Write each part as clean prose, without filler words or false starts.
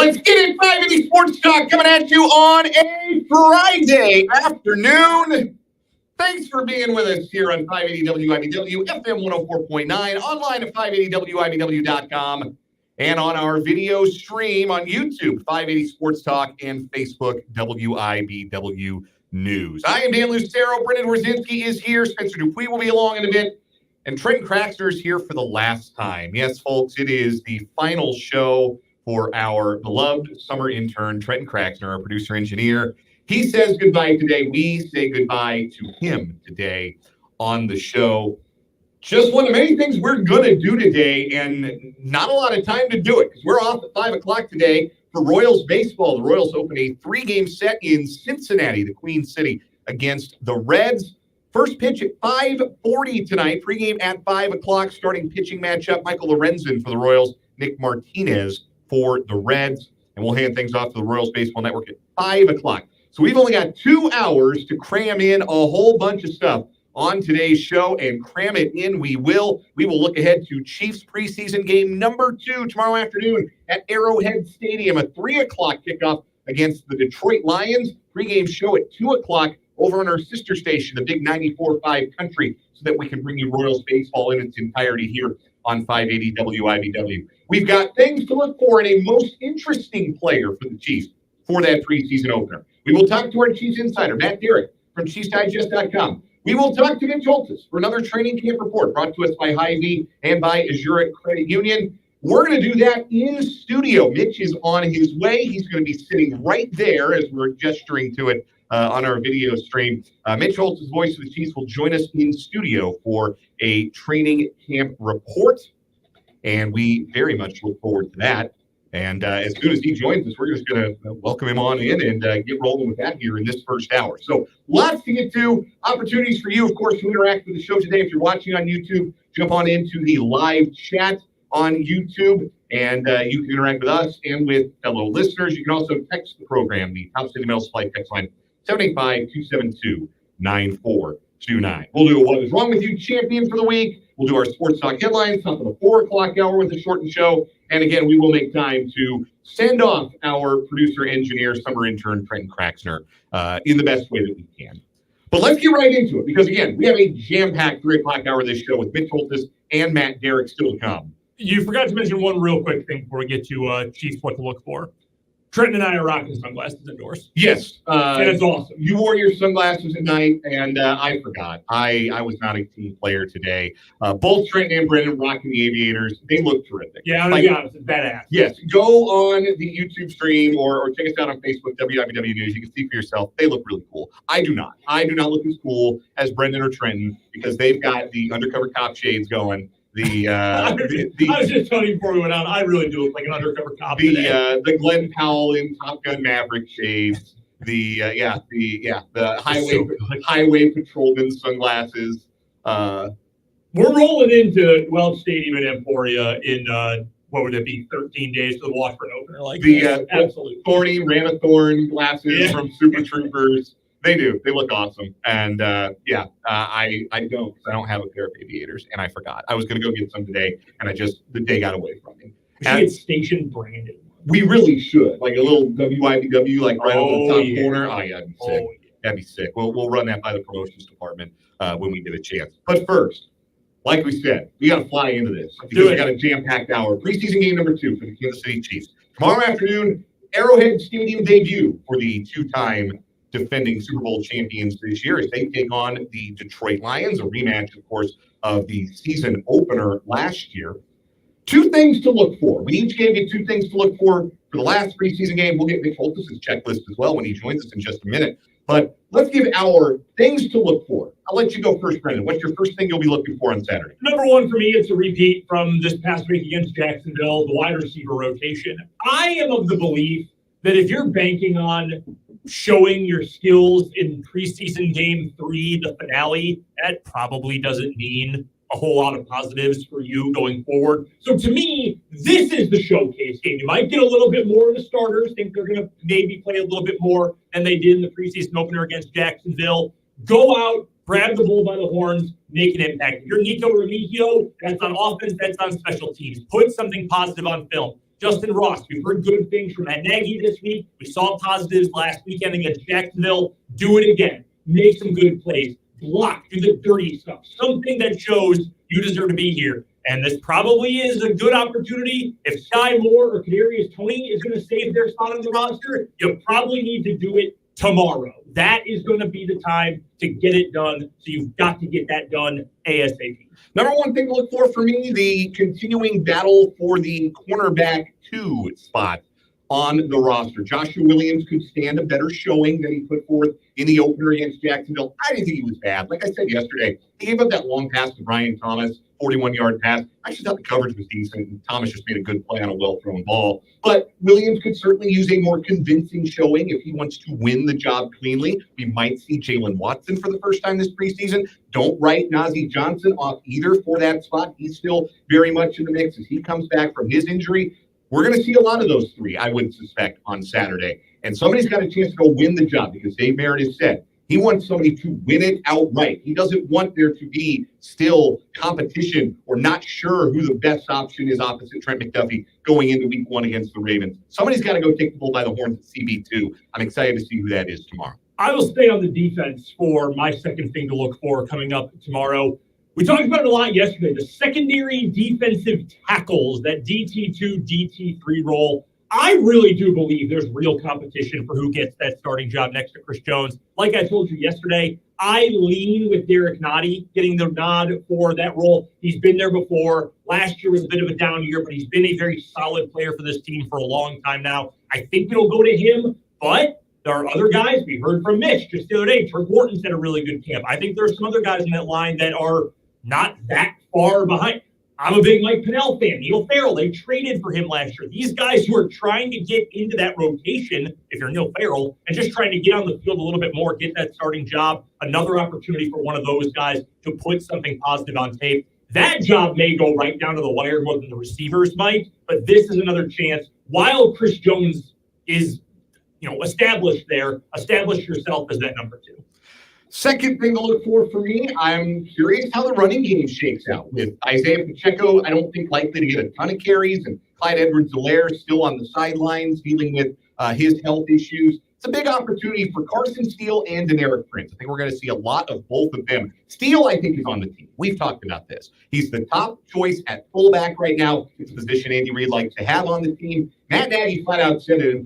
Let's get it. 580 Sports Talk coming at you on a Friday afternoon. Thanks for being with us here on 580 WIBW, FM 104.9, online at 580WIBW.com, and on our video stream on YouTube, 580 Sports Talk, and Facebook, WIBW News. I am Dan Lucero. Brendan Wrzinski is here. Spencer Dupuis will be along in a bit. And Trenton Kraxner is here for the last time. Yes, folks, it is the final show for our beloved summer intern, Trenton Kraxner, our producer-engineer. He says goodbye today. We say goodbye to him today on the show. Just one of many things we're going to do today, and not a lot of time to do it because we're off at 5 o'clock today for Royals baseball. The Royals open a 3-game set in Cincinnati, the Queen City, against the Reds. First pitch at 5:40 tonight. Pregame at 5 o'clock. Starting pitching matchup, Michael Lorenzen for the Royals, Nick Martinez for the Reds. And we'll hand things off to the Royals Baseball Network at 5 o'clock. So we've only got 2 hours to cram in a whole bunch of stuff on today's show, and cram it in we will. We will look ahead to Chiefs preseason game number 2 tomorrow afternoon at Arrowhead Stadium, a 3 o'clock kickoff against the Detroit Lions. Pregame show at 2 o'clock over on our sister station, the big 94.5 Country, so that we can bring you Royals baseball in its entirety here on 580 WIBW. We've got things to look for in a most interesting player for the Chiefs for that preseason opener. We will talk to our Chiefs insider, Matt Derrick, from ChiefsDigest.com. We will talk to Mitch Holthus for another training camp report brought to us by Hy-Vee and by Azure Credit Union. We're going to do that in studio. Mitch is on his way. He's going to be sitting right there as we're gesturing to it on our video stream. Mitch Holthus, voice of the Chiefs, will join us in studio for a training camp report, and we very much look forward to that. And as soon as he joins us, we're just going to welcome him on in and get rolling with that here in this first hour. So lots to get to. Opportunities for you, of course, to interact with the show today. If you're watching on YouTube, jump on into the live chat on YouTube, and you can interact with us and with fellow listeners. You can also text the program, the Top City Mail Supply text line, 785-272-9429. We'll do a What Is Wrong With You champion for the week. We'll do our Sports Talk headlines, top of the 4 o'clock hour with a shortened show. And again, we will make time to send off our producer-engineer, summer intern, Trenton Kraxner, in the best way that we can. But let's get right into it, because again, we have a jam-packed 3 o'clock hour of this show with Mitch Holthus and Matt Derrick still to come. You forgot to mention one real quick thing before we get to Chiefs, what to look for. Trenton and I are rocking sunglasses indoors. Yes. And it's awesome. You wore your sunglasses at night, and I forgot. I was not a team player today. Both Trenton and Brendan rocking the Aviators. They look terrific. Yeah, I'm going to be honest. It's badass. Yes. Go on the YouTube stream or check us out on Facebook, WIBW News. You can see for yourself. They look really cool. I do not. I do not look as cool as Brendan or Trenton because they've got the undercover cop shades going. I was just telling you before we went on, I really do look like an undercover cop today. The Glenn Powell in Top Gun Maverick shades, the highway patrolman sunglasses. We're rolling into Welch Stadium in Emporia in what would it be, 13 days to the Washburn opener? Like absolutely. Thorny Ranathorn glasses from Super Troopers. They do. They look awesome. And I don't, because I don't have a pair of Aviators, and I forgot. I was going to go get some today, and the day got away from me. We should get station branded. We really should. Like a little WIBW, like right on the top corner. Oh, yeah, that'd be sick. Oh, yeah. That'd be sick. We'll run that by the promotions department when we get a chance. But first, like we said, we got to fly into this because we got a jam-packed hour. Preseason game number 2 for the Kansas City Chiefs. Tomorrow afternoon, Arrowhead Stadium debut for the 2-time defending Super Bowl champions this year as they take on the Detroit Lions, a rematch, of course, of the season opener last year. 2 things to look for. We each gave you 2 things to look for the last preseason game. We'll get Mitch Holthus' checklist as well when he joins us in just a minute. But let's give our things to look for. I'll let you go first, Brendan. What's your first thing you'll be looking for on Saturday? Number 1 for me, it's a repeat from this past week against Jacksonville, the wide receiver rotation. I am of the belief that if you're banking on showing your skills in preseason game 3, the finale, that probably doesn't mean a whole lot of positives for you going forward. So to me, this is the showcase game. You might get a little bit more of the starters, think they're going to maybe play a little bit more than they did in the preseason opener against Jacksonville. Go out, grab the bull by the horns, make an impact. If you're Nico Remigio, that's on offense, that's on special teams. Put something positive on film. Justin Ross. We've heard good things from Matt Nagy this week. We saw positives last weekend against Jacksonville. Do it again. Make some good plays. Block. Do the dirty stuff. Something that shows you deserve to be here. And this probably is a good opportunity. If Sky Moore or Kadarius Toney is going to save their spot on the roster, you probably need to do it tomorrow. That is going to be the time to get it done. So you've got to get that done ASAP. Number one thing to look for me, the continuing battle for the cornerback 2 spot on the roster. Joshua Williams could stand a better showing than he put forth in the opener against Jacksonville. I didn't think he was bad. Like I said yesterday, he gave up that long pass to Brian Thomas, 41-yard pass. I actually thought the coverage was decent, and Thomas just made a good play on a well-thrown ball. But Williams could certainly use a more convincing showing if he wants to win the job cleanly. We might see Jalen Watson for the first time this preseason. Don't write Najee Johnson off either for that spot. He's still very much in the mix as he comes back from his injury. We're going to see a lot of those 3, I would suspect, on Saturday. And somebody's got a chance to go win the job because Dave Merritt has said he wants somebody to win it outright. He doesn't want there to be still competition or not sure who the best option is opposite Trent McDuffie going into week 1 against the Ravens. Somebody's got to go take the bull by the horns at CB2. I'm excited to see who that is tomorrow. I will stay on the defense for my second thing to look for coming up tomorrow. We talked about it a lot yesterday. The secondary defensive tackles, that DT2, DT3 role. I really do believe there's real competition for who gets that starting job next to Chris Jones. Like I told you yesterday, I lean with Derek Nottie getting the nod for that role. He's been there before. Last year was a bit of a down year, but he's been a very solid player for this team for a long time now. I think it'll go to him, but there are other guys. We heard from Mitch just the other day. Trent Wharton's had a really good camp. I think there's some other guys in that line that are not that far behind. I'm a big Mike Pennell fan. Neil Farrell, they traded for him last year. These guys who are trying to get into that rotation, if you're Neil Farrell, and just trying to get on the field a little bit more, get that starting job, another opportunity for one of those guys to put something positive on tape. That job may go right down to the wire more than the receivers might, but this is another chance. While Chris Jones is, established there, establish yourself as that number 2. Second thing to look for me, I'm curious how the running game shakes out. With Isaiah Pacheco, I don't think likely to get a ton of carries, and Clyde Edwards-Helaire still on the sidelines dealing with his health issues. It's a big opportunity for Carson Steele and Deneric Prince. I think we're going to see a lot of both of them. Steele, I think, is on the team. We've talked about this. He's the top choice at fullback right now. It's a position Andy Reid likes to have on the team. Matt Nagy flat out said it in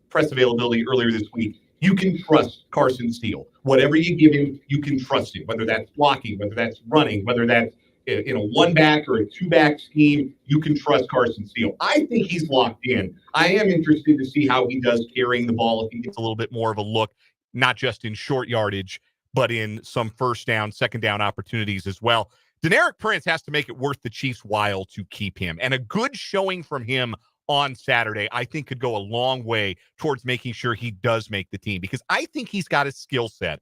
press availability earlier this week. You can trust Carson Steele. Whatever you give him, you can trust him. Whether that's blocking, whether that's running, whether that's in a 1-back or a 2-back scheme, you can trust Carson Steele. I think he's locked in. I am interested to see how he does carrying the ball, if he gets a little bit more of a look, not just in short yardage, but in some first down, second down opportunities as well. Deneric Prince has to make it worth the Chiefs' while to keep him. And a good showing from him on Saturday, I think, could go a long way towards making sure he does make the team, because I think he's got a skill set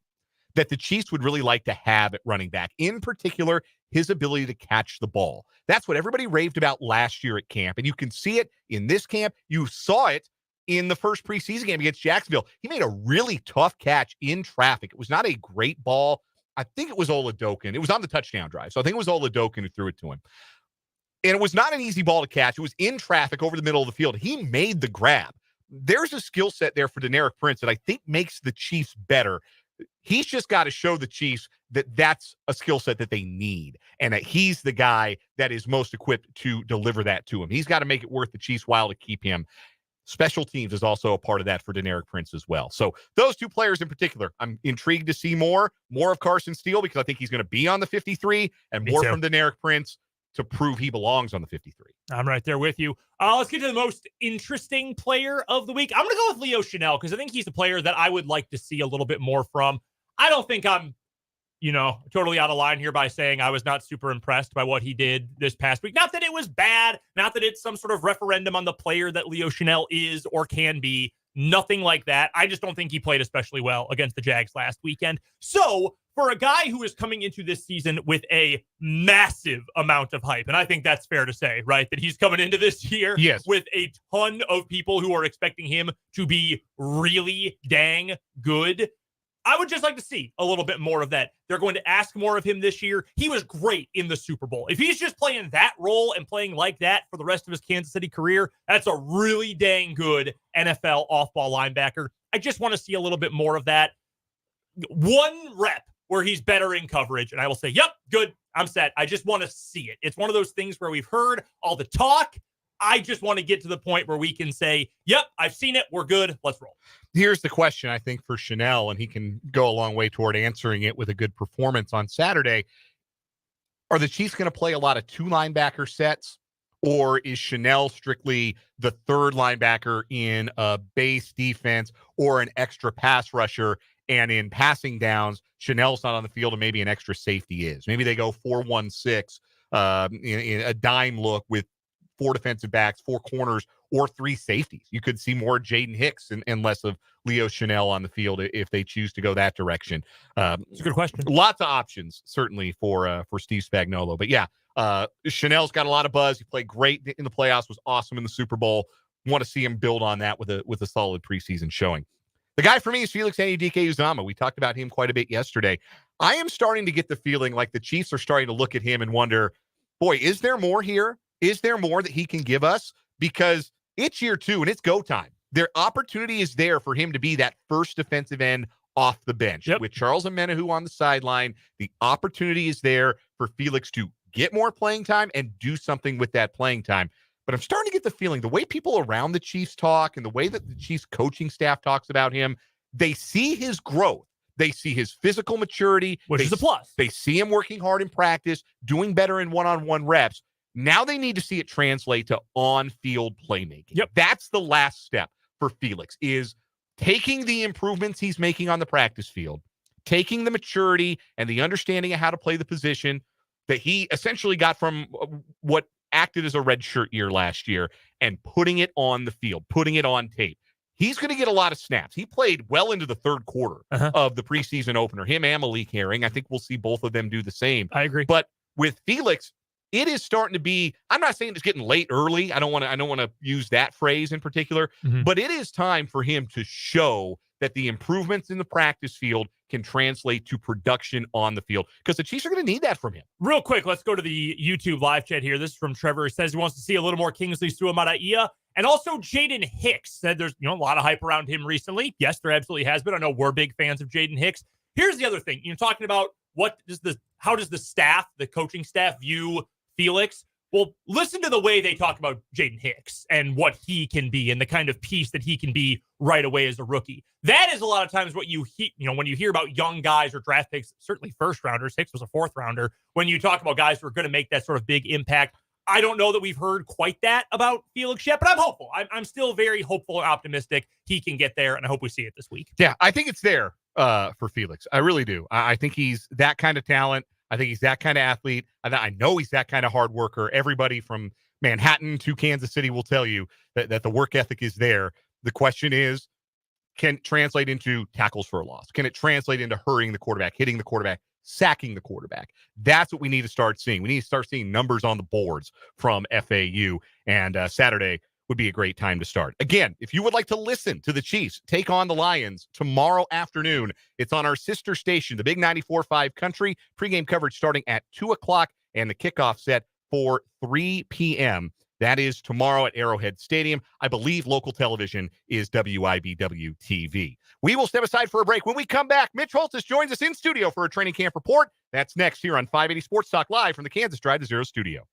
that the Chiefs would really like to have at running back. In particular, his ability to catch the ball. That's what everybody raved about last year at camp, and you can see it in this camp. You saw it in the first preseason game against Jacksonville. He made a really tough catch in traffic. It was not a great ball. I think it was Oladokin. It was on the touchdown drive, so I think it was Oladokin who threw it to him. And it was not an easy ball to catch. It was in traffic over the middle of the field. He made the grab. There's a skill set there for Deneric Prince that I think makes the Chiefs better. He's just got to show the Chiefs that that's a skill set that they need, and that he's the guy that is most equipped to deliver that to him. He's got to make it worth the Chiefs' while to keep him. Special teams is also a part of that for Deneric Prince as well. So those 2 players in particular, I'm intrigued to see more of Carson Steele, because I think he's going to be on the 53, and more from Deneric Prince to prove he belongs on the 53. I'm right there with you. Let's get to the most interesting player of the week. I'm going to go with Leo Chanel, because I think he's the player that I would like to see a little bit more from. I don't think I'm, totally out of line here by saying I was not super impressed by what he did this past week. Not that it was bad, not that it's some sort of referendum on the player that Leo Chanel is or can be. Nothing like that. I just don't think he played especially well against the Jags last weekend. So for a guy who is coming into this season with a massive amount of hype, and I think that's fair to say, right, that he's coming into this year with a ton of people who are expecting him to be really dang good, I would just like to see a little bit more of that. They're going to ask more of him this year. He was great in the Super Bowl. If he's just playing that role and playing like that for the rest of his Kansas City career, that's a really dang good NFL off-ball linebacker. I just want to see a little bit more of that. One rep where he's better in coverage, and I will say, yep, good, I'm set. I just want to see it. It's one of those things where we've heard all the talk. I just want to get to the point where we can say, yep, I've seen it. We're good. Let's roll. Here's the question, I think, for Chanel, and he can go a long way toward answering it with a good performance on Saturday. Are the Chiefs going to play a lot of two linebacker sets, or is Chanel strictly the third linebacker in a base defense or an extra pass rusher? And in passing downs, Chanel's not on the field and maybe an extra safety is. Maybe they go 4-1-6 in a dime look with 4 defensive backs, 4 corners, or 3 safeties. You could see more Jaden Hicks and less of Leo Chanel on the field if they choose to go that direction. It's a good question. Lots of options, certainly, for Steve Spagnuolo. But yeah, Chanel's got a lot of buzz. He played great in the playoffs, was awesome in the Super Bowl. Want to see him build on that with a solid preseason showing. The guy for me is Felix Anudike-Uzomah. We talked about him quite a bit yesterday. I am starting to get the feeling like the Chiefs are starting to look at him and wonder, boy, is there more here? Is there more that he can give us? Because it's year 2 and it's go time. Their opportunity is there for him to be that first defensive end off the bench. Yep. With Charles Omenihu on the sideline, the opportunity is there for Felix to get more playing time and do something with that playing time. But I'm starting to get the feeling the way people around the Chiefs talk and the way that the Chiefs coaching staff talks about him, they see his growth. They see his physical maturity. Which is a plus. They see him working hard in practice, doing better in one-on-one reps. Now they need to see it translate to on-field playmaking. Yep. That's the last step for Felix, is taking the improvements he's making on the practice field, taking the maturity and the understanding of how to play the position that he essentially got from what acted as a red shirt year last year, and putting it on the field, putting it on tape. He's going to get a lot of snaps. He played well into the third quarter of the preseason opener. Him and Malik Herring. I think we'll see both of them do the same. I agree. But with Felix, it is starting to be, I'm not saying it's getting late early. I don't want to use that phrase in particular, but it is time for him to show that the improvements in the practice field can translate to production on the field, because the Chiefs are going to need that from him. Real quick, let's go to the YouTube live chat here. This is from Trevor. He says he wants to see a little more Kingsley Suamataia. And also Jaden Hicks said there's a lot of hype around him recently. Yes, there absolutely has been. I know we're big fans of Jaden Hicks. Here's the other thing. You're talking about how does the staff, the coaching staff, view Felix? Well, listen to the way they talk about Jaden Hicks and what he can be and the kind of piece that he can be right away as a rookie. That is a lot of times what you when you hear about young guys or draft picks, certainly first rounders. Hicks was a 4th rounder. When you talk about guys who are going to make that sort of big impact, I don't know that we've heard quite that about Felix yet, but I'm hopeful. I'm still very hopeful and optimistic he can get there, and I hope we see it this week. Yeah, I think it's there for Felix. I really do. I think he's that kind of talent. I think he's that kind of athlete. I know he's that kind of hard worker. Everybody from Manhattan to Kansas City will tell you that the work ethic is there. The question is, can it translate into tackles for a loss? Can it translate into hurrying the quarterback, hitting the quarterback, sacking the quarterback? That's what we need to start seeing. We need to start seeing numbers on the boards from FAU, and Saturday would be a great time to start. Again, if you would like to listen to the Chiefs take on the Lions tomorrow afternoon, it's on our sister station, the Big 94.5 Country. Pregame coverage starting at 2 o'clock and the kickoff set for 3 p.m. That is tomorrow at Arrowhead Stadium. I believe local television is WIBW TV. We will step aside for a break. When we come back, Mitch Holthus joins us in studio for a training camp report. That's next here on 580 Sports Talk Live from the Kansas Drive to Zero studio.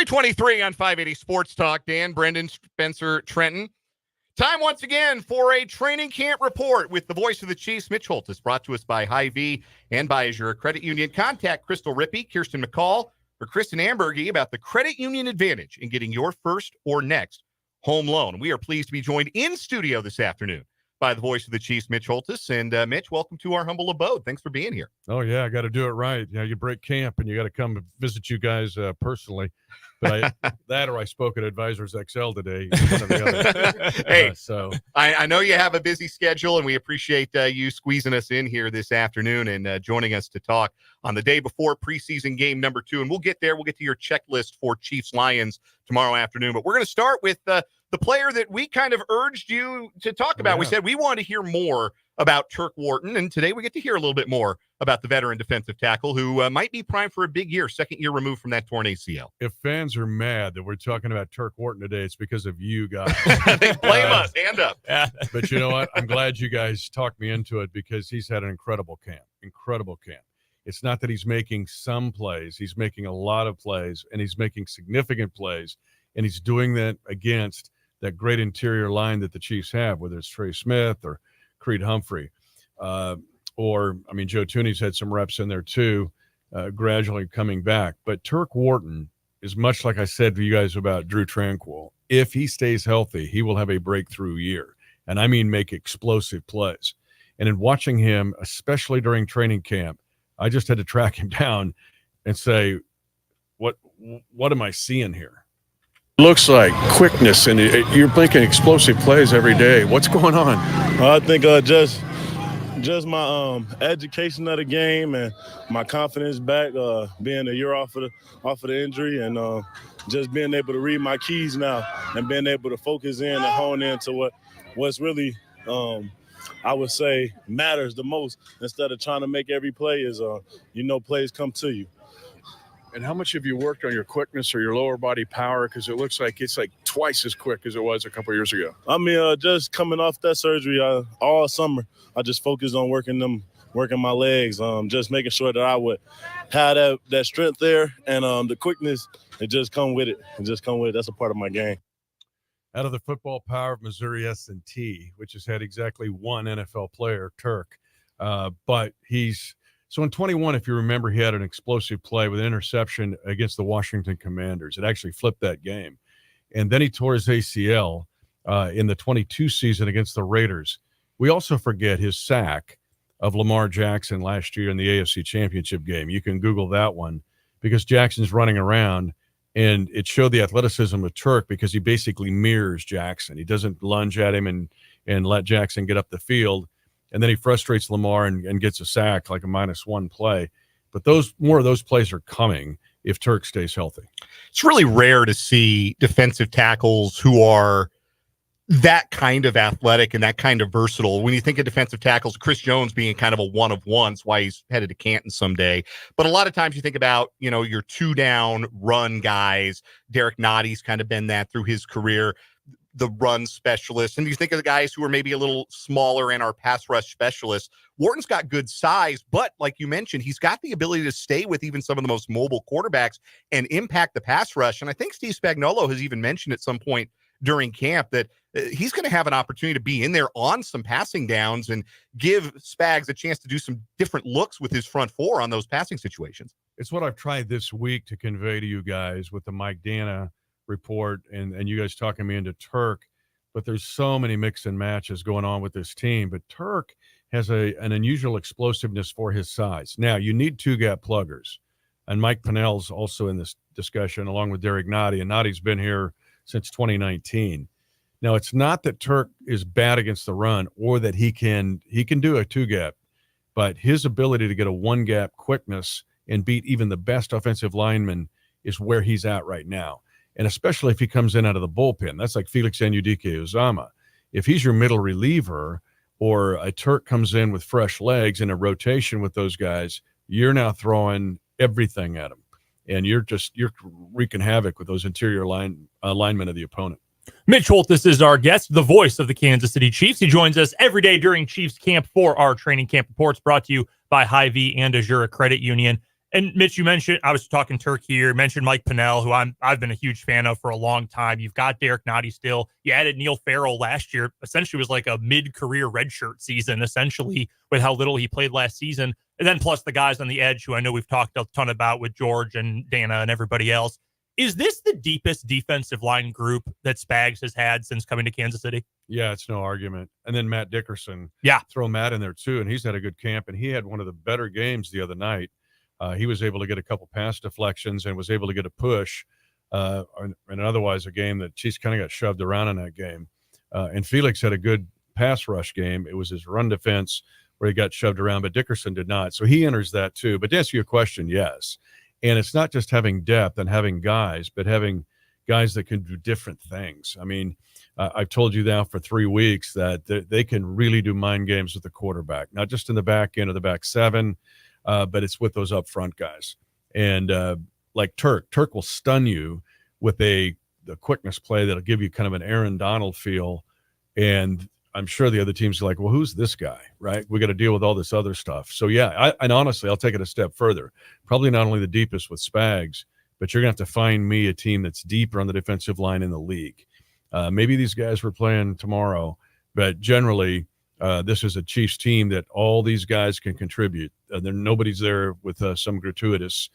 2:23 on 580 Sports Talk. Dan, Brendan, Spencer, Trenton. Time once again for a training camp report with the voice of the Chiefs, Mitch Holthus, brought to us by Hy-Vee and by Azure Credit Union. Contact Crystal Rippey, Kirsten McCall, or Kristen Ambergy about the credit union advantage in getting your first or next home loan. We are pleased to be joined in studio this afternoon by the voice of the Chiefs, Mitch Holthus. And Mitch, welcome to our humble abode. Thanks for being here. Oh, yeah, I got to do it right. You know, you break camp and you got to come visit you guys personally. But I spoke at Advisors XL today. One or the other. Hey, so I know you have a busy schedule, and we appreciate you squeezing us in here this afternoon and joining us to talk on the day before preseason game number 2. And we'll get there. We'll get to your checklist for Chiefs-Lions tomorrow afternoon. But we're going to start with the player that we kind of urged you to talk about. Yeah. We said we wanted to hear more about Turk Wharton, and today we get to hear a little bit more about the veteran defensive tackle who might be primed for a big year, second year removed from that torn ACL. if fans are mad that we're talking about Turk Wharton today, it's because of you guys. They blame us. Hand up. But you know what? I'm glad you guys talked me into it because he's had an incredible camp. It's not that he's making some plays. He's making a lot of plays, and he's making significant plays, and he's doing that against that great interior line that the Chiefs have, whether it's Trey Smith or Creed Humphrey. Joe Tooney's had some reps in there too, gradually coming back. But Turk Wharton is much like I said to you guys about Drew Tranquil. If he stays healthy, he will have a breakthrough year. And I mean make explosive plays. And in watching him, especially during training camp, I just had to track him down and say, what am I seeing here? Looks like quickness, and you're making explosive plays every day. What's going on? I think just my education of the game and my confidence back, being a year off of the injury, and just being able to read my keys now and being able to focus in and hone into what's really I would say matters the most, instead of trying to make every play is plays come to you. And how much have you worked on your quickness or your lower body power? Because it looks like it's like twice as quick as it was a couple of years ago. I mean, just coming off that surgery all summer, I just focused on working my legs, just making sure that I would have that strength there, and the quickness, it just come with it. That's a part of my game. Out of the football power of Missouri S&T, which has had exactly one NFL player, Turk. But so in 21, if you remember, he had an explosive play with an interception against the Washington Commanders. It actually flipped that game. And then he tore his ACL in the 22 season against the Raiders. We also forget his sack of Lamar Jackson last year in the AFC Championship game. You can Google that one because Jackson's running around, and it showed the athleticism of Turk because he basically mirrors Jackson. He doesn't lunge at him and let Jackson get up the field. And then he frustrates Lamar and gets a sack, like a -1 play. But more of those plays are coming if Turk stays healthy. It's really rare to see defensive tackles who are that kind of athletic and that kind of versatile. When you think of defensive tackles, Chris Jones being kind of a one of one, that's why he's headed to Canton someday. But a lot of times you think about, your 2-down run guys. Derek Notty's kind of been that through his career. The run specialists, and you think of the guys who are maybe a little smaller and are pass rush specialists. Wharton's got good size, but like you mentioned, he's got the ability to stay with even some of the most mobile quarterbacks and impact the pass rush. And I think Steve Spagnuolo has even mentioned at some point during camp that he's going to have an opportunity to be in there on some passing downs and give Spags a chance to do some different looks with his front four on those passing situations. It's what I've tried this week to convey to you guys with the Mike Dana report and you guys talking me into Turk, but there's so many mix and matches going on with this team. But Turk has an unusual explosiveness for his size. Now, you need 2-gap pluggers, and Mike Pinnell's also in this discussion along with Derek Notty, and Notty's been here since 2019. Now, it's not that Turk is bad against the run or that he can do a 2-gap, but his ability to get a 1-gap quickness and beat even the best offensive lineman is where he's at right now. And especially if he comes in out of the bullpen, that's like Felix Anudike-Uzomah. If he's your middle reliever or a Turk comes in with fresh legs in a rotation with those guys, you're now throwing everything at him. And you're wreaking havoc with those interior linemen of the opponent. Mitch Holthus is our guest, the voice of the Kansas City Chiefs. He joins us every day during Chiefs camp for our training camp reports, brought to you by Hy-Vee and Azure Credit Union. And Mitch, you mentioned, I was talking Turk here, mentioned Mike Pennell, who I've been a huge fan of for a long time. You've got Derek Nottie still. You added Neil Farrell last year. Essentially was like a mid-career redshirt season, essentially, with how little he played last season. And then plus the guys on the edge, who I know we've talked a ton about with George and Dana and everybody else. Is this the deepest defensive line group that Spags has had since coming to Kansas City? Yeah, it's no argument. And then Matt Dickerson. Yeah. Throw Matt in there too, and he's had a good camp, and he had one of the better games the other night. He was able to get a couple pass deflections and was able to get a push in otherwise a game that Chiefs kind of got shoved around in that game. And Felix had a good pass rush game. It was his run defense where he got shoved around, but Dickerson did not. So he enters that too. But to answer your question, yes. And it's not just having depth and having guys, but having guys that can do different things. I mean, I've told you now for 3 weeks that they can really do mind games with the quarterback, not just in the back end of the back seven, but it's with those up front guys. And like Turk will stun you with the quickness play that'll give you kind of an Aaron Donald feel. And I'm sure the other teams are like, well, who's this guy, right? We got to deal with all this other stuff. So, yeah, and honestly, I'll take it a step further. Probably not only the deepest with Spags, but you're going to have to find me a team that's deeper on the defensive line in the league. Maybe these guys were playing tomorrow, but generally this is a Chiefs team that all these guys can contribute. Nobody's there with some gratuitous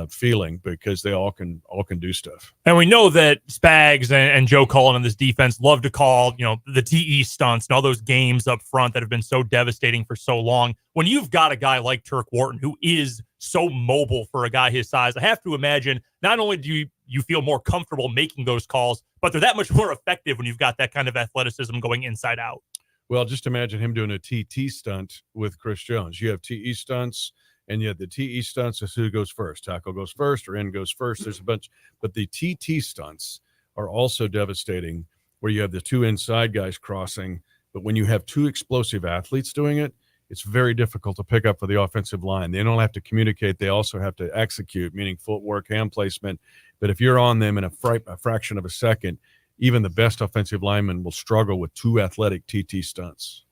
feeling because they all can do stuff. And we know that Spags and Joe Cullen on this defense love to call, the TE stunts and all those games up front that have been so devastating for so long. When you've got a guy like Turk Wharton, who is so mobile for a guy his size, I have to imagine not only do you feel more comfortable making those calls, but they're that much more effective when you've got that kind of athleticism going inside out. Well, just imagine him doing a TT stunt with Chris Jones. You have TE stunts, and yet the TE stunts is who goes first. Tackle goes first or end goes first. There's a bunch. But the TT stunts are also devastating where you have the two inside guys crossing. But when you have two explosive athletes doing it, it's very difficult to pick up for the offensive line. They don't have to communicate. They also have to execute, meaning footwork, hand placement. But if you're on them in a fraction of a second, even the best offensive lineman will struggle with two athletic TT stunts.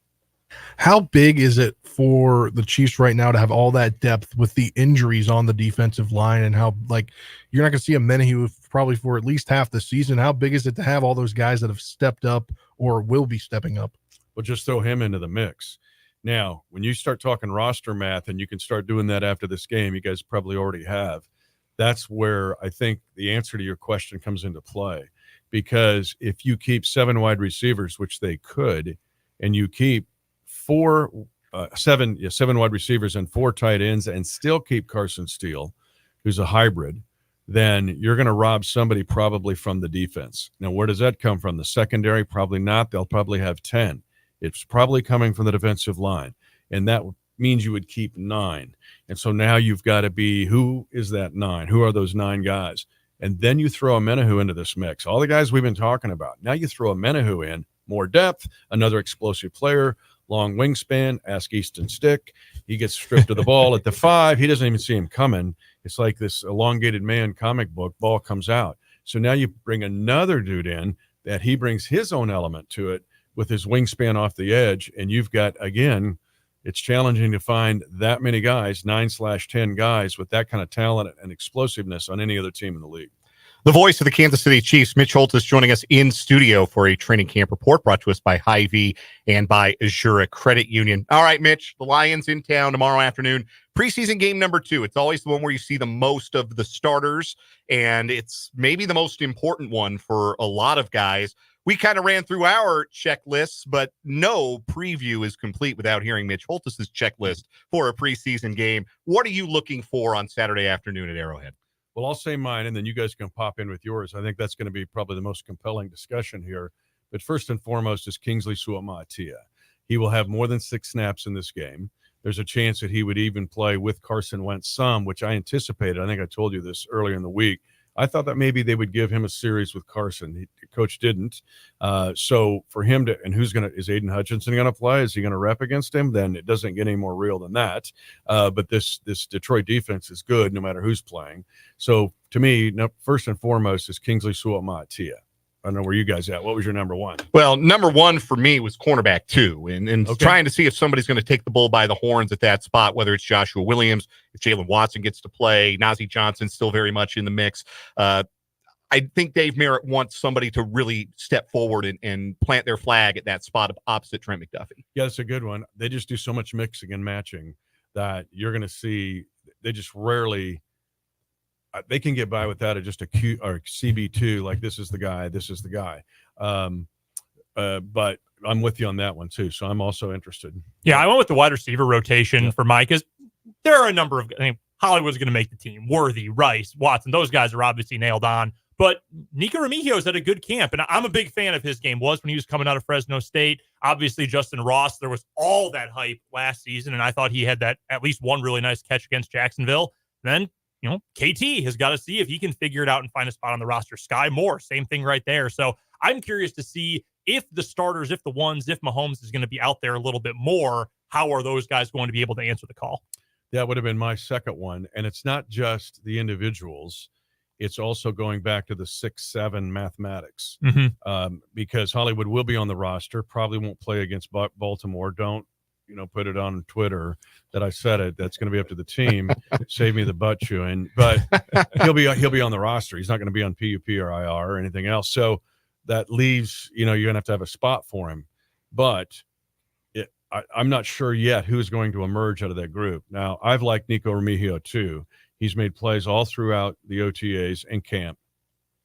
How big is it for the Chiefs right now to have all that depth with the injuries on the defensive line, and how, you're not going to see a Menahu probably for at least half the season? How big is it to have all those guys that have stepped up or will be stepping up? Well, just throw him into the mix. Now, when you start talking roster math, and you can start doing that after this game, you guys probably already have, that's where I think the answer to your question comes into play. Because if you keep 7 wide receivers, which they could, and you keep 7 wide receivers and 4 tight ends and still keep Carson Steele, who's a hybrid, then you're going to rob somebody probably from the defense. Now, where does that come from? The secondary? Probably not. They'll probably have 10. It's probably coming from the defensive line, and that means you would keep 9. And so now you've got to be, who is that 9? Who are those 9 guys? And then you throw a Menahu into this mix. All the guys we've been talking about. Now you throw a Menahu in, more depth, another explosive player, long wingspan, ask Easton Stick. He gets stripped of the ball at the 5. He doesn't even see him coming. It's like this elongated man comic book, ball comes out. So now you bring another dude in that he brings his own element to it with his wingspan off the edge. And you've got, again, it's challenging to find that many guys, 9/10 guys with that kind of talent and explosiveness on any other team in the league. The voice of the Kansas City Chiefs, Mitch Holthus, joining us in studio for a training camp report brought to us by Hy-Vee and by Azura Credit Union. All right, Mitch, the Lions in town tomorrow afternoon. Preseason game number 2. It's always the one where you see the most of the starters, and it's maybe the most important one for a lot of guys. We kind of ran through our checklists, but no preview is complete without hearing Mitch Holthus's checklist for a preseason game. What are you looking for on Saturday afternoon at Arrowhead? Well, I'll say mine, and then you guys can pop in with yours. I think that's going to be probably the most compelling discussion here. But first and foremost is Kingsley Suama'Autia. He will have more than 6 snaps in this game. There's a chance that he would even play with Carson Wentz some, which I anticipated. I think I told you this earlier in the week. I thought that maybe they would give him a series with Carson. The coach didn't. So for him to, and is Aiden Hutchinson going to play? Is he going to rep against him? Then it doesn't get any more real than that. But this Detroit defense is good no matter who's playing. So to me, first and foremost is Kingsley Suama'Autia. I don't know where you guys at. What was your number one? Well, number one for me was cornerback 2, and Okay. trying to see if somebody's going to take the bull by the horns at that spot, whether it's Joshua Williams, if Jalen Watson gets to play, Najee Johnson's still very much in the mix. I think Dave Merritt wants somebody to really step forward and plant their flag at that spot opposite Trent McDuffie. Yeah, that's a good one. They just do so much mixing and matching that you're going to see. They just rarely. They can get by without it. Just a Q or CB2. Like this is the guy. This is the guy. But I'm with you on that one too. So I'm also interested. Yeah, I went with the wide receiver rotation for Mike, because there are a number of. I mean, Hollywood's going to make the team. Worthy, Rice, Watson, those guys are obviously nailed on. But Nico Remigio's at a good camp, and I'm a big fan of his game. Was when he was coming out of Fresno State. Obviously, Justin Ross, there was all that hype last season, and I thought he had that at least one really nice catch against Jacksonville. Then, KT has got to see if he can figure it out and find a spot on the roster. Sky Moore, same thing right there. So I'm curious to see if the starters, if the ones, if Mahomes is going to be out there a little bit more, how are those guys going to be able to answer the call? That would have been my second one. And it's not just the individuals. It's also going back to the 6-7 mathematics, because Hollywood will be on the roster, probably won't play against Baltimore. Don't, put it on Twitter that I said it. That's going to be up to the team. Save me the butt chewing. But he'll be on the roster. He's not going to be on PUP or IR or anything else. So that leaves, you're going to have a spot for him. But I'm not sure yet who's going to emerge out of that group. Now, I've liked Nico Remigio too. He's made plays all throughout the OTAs and camp,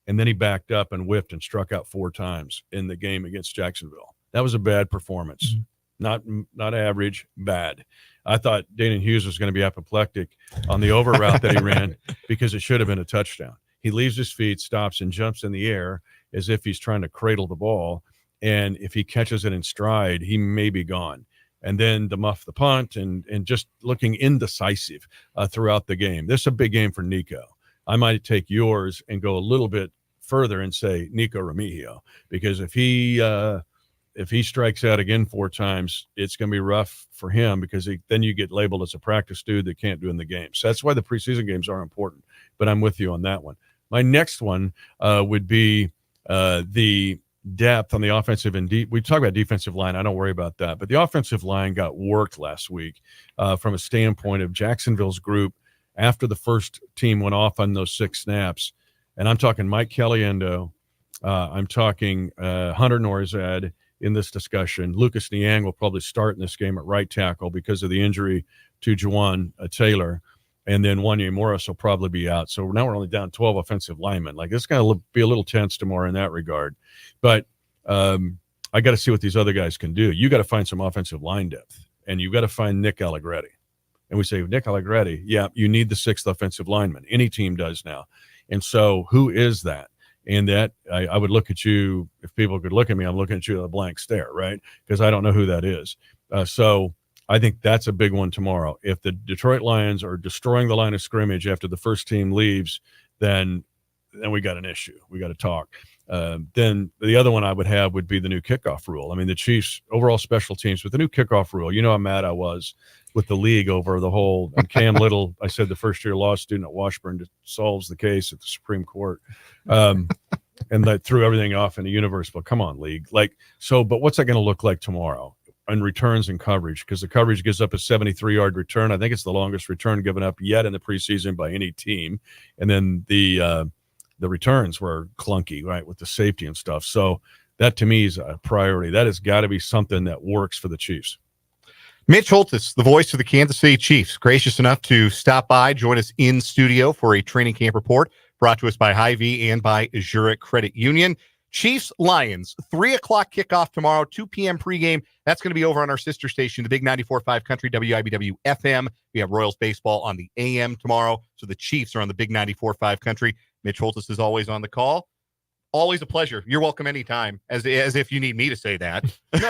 and then he backed up and whipped and struck out 4 times in the game against Jacksonville. That was a bad performance, not average, bad. I thought Danon Hughes was going to be apoplectic on the over route that he ran because it should have been a touchdown. He leaves his feet, stops, and jumps in the air as if he's trying to cradle the ball, and if he catches it in stride, he may be gone. And then to muff the punt and just looking indecisive throughout the game. This is a big game for Nico. I might take yours and go a little bit further and say Nico Remigio, because if he strikes out again 4 times, it's going to be rough for him, because then you get labeled as a practice dude that can't do in the game. So that's why the preseason games are important. But I'm with you on that one. My next one would be the depth on the offensive and we talk about defensive line. I don't worry about that, but the offensive line got worked last week from a standpoint of Jacksonville's group after the first team went off on those 6 snaps. And I'm talking Mike Caliendo. I'm talking Hunter Norzad in this discussion. Lucas Niang will probably start in this game at right tackle because of the injury to Juwan Taylor. And then Wanye Morris will probably be out. So now we're only down 12 offensive linemen. Like, it's going to be a little tense tomorrow in that regard. But I got to see what these other guys can do. You got to find some offensive line depth, and you got to find Nick Allegretti. And we say, Nick Allegretti, yeah, you need the 6th offensive lineman. Any team does now. And so who is that? And that I would look at you, if people could look at me, I'm looking at you with a blank stare, right? Because I don't know who that is. So I think that's a big one tomorrow. If the Detroit Lions are destroying the line of scrimmage after the first team leaves, then we got an issue. We got to talk. Then the other one I would have would be the new kickoff rule. I mean, the Chiefs' overall special teams with the new kickoff rule. You know how mad I was with the league over the whole. And Cam Little, I said the first-year law student at Washburn, solves the case at the Supreme Court. And that threw everything off in the universe. But come on, league. But what's that going to look like tomorrow? On returns and coverage, because the coverage gives up a 73-yard return. I think it's the longest return given up yet in the preseason by any team. And then the returns were clunky, right, with the safety and stuff. So that to me is a priority. That has got to be something that works for the Chiefs. Mitch Holthus, the voice of the Kansas City Chiefs, gracious enough to stop by, join us in studio for a training camp report brought to us by Hy-Vee and by Zurich Credit Union. Chiefs Lions, 3 o'clock kickoff tomorrow, 2 p.m. pregame. That's going to be over on our sister station, the Big 94.5 Country, WIBW FM. We have Royals baseball on the AM tomorrow. So the Chiefs are on the Big 94.5 Country. Mitch Holthus is always on the call. Always a pleasure. You're welcome anytime, as if you need me to say that. No,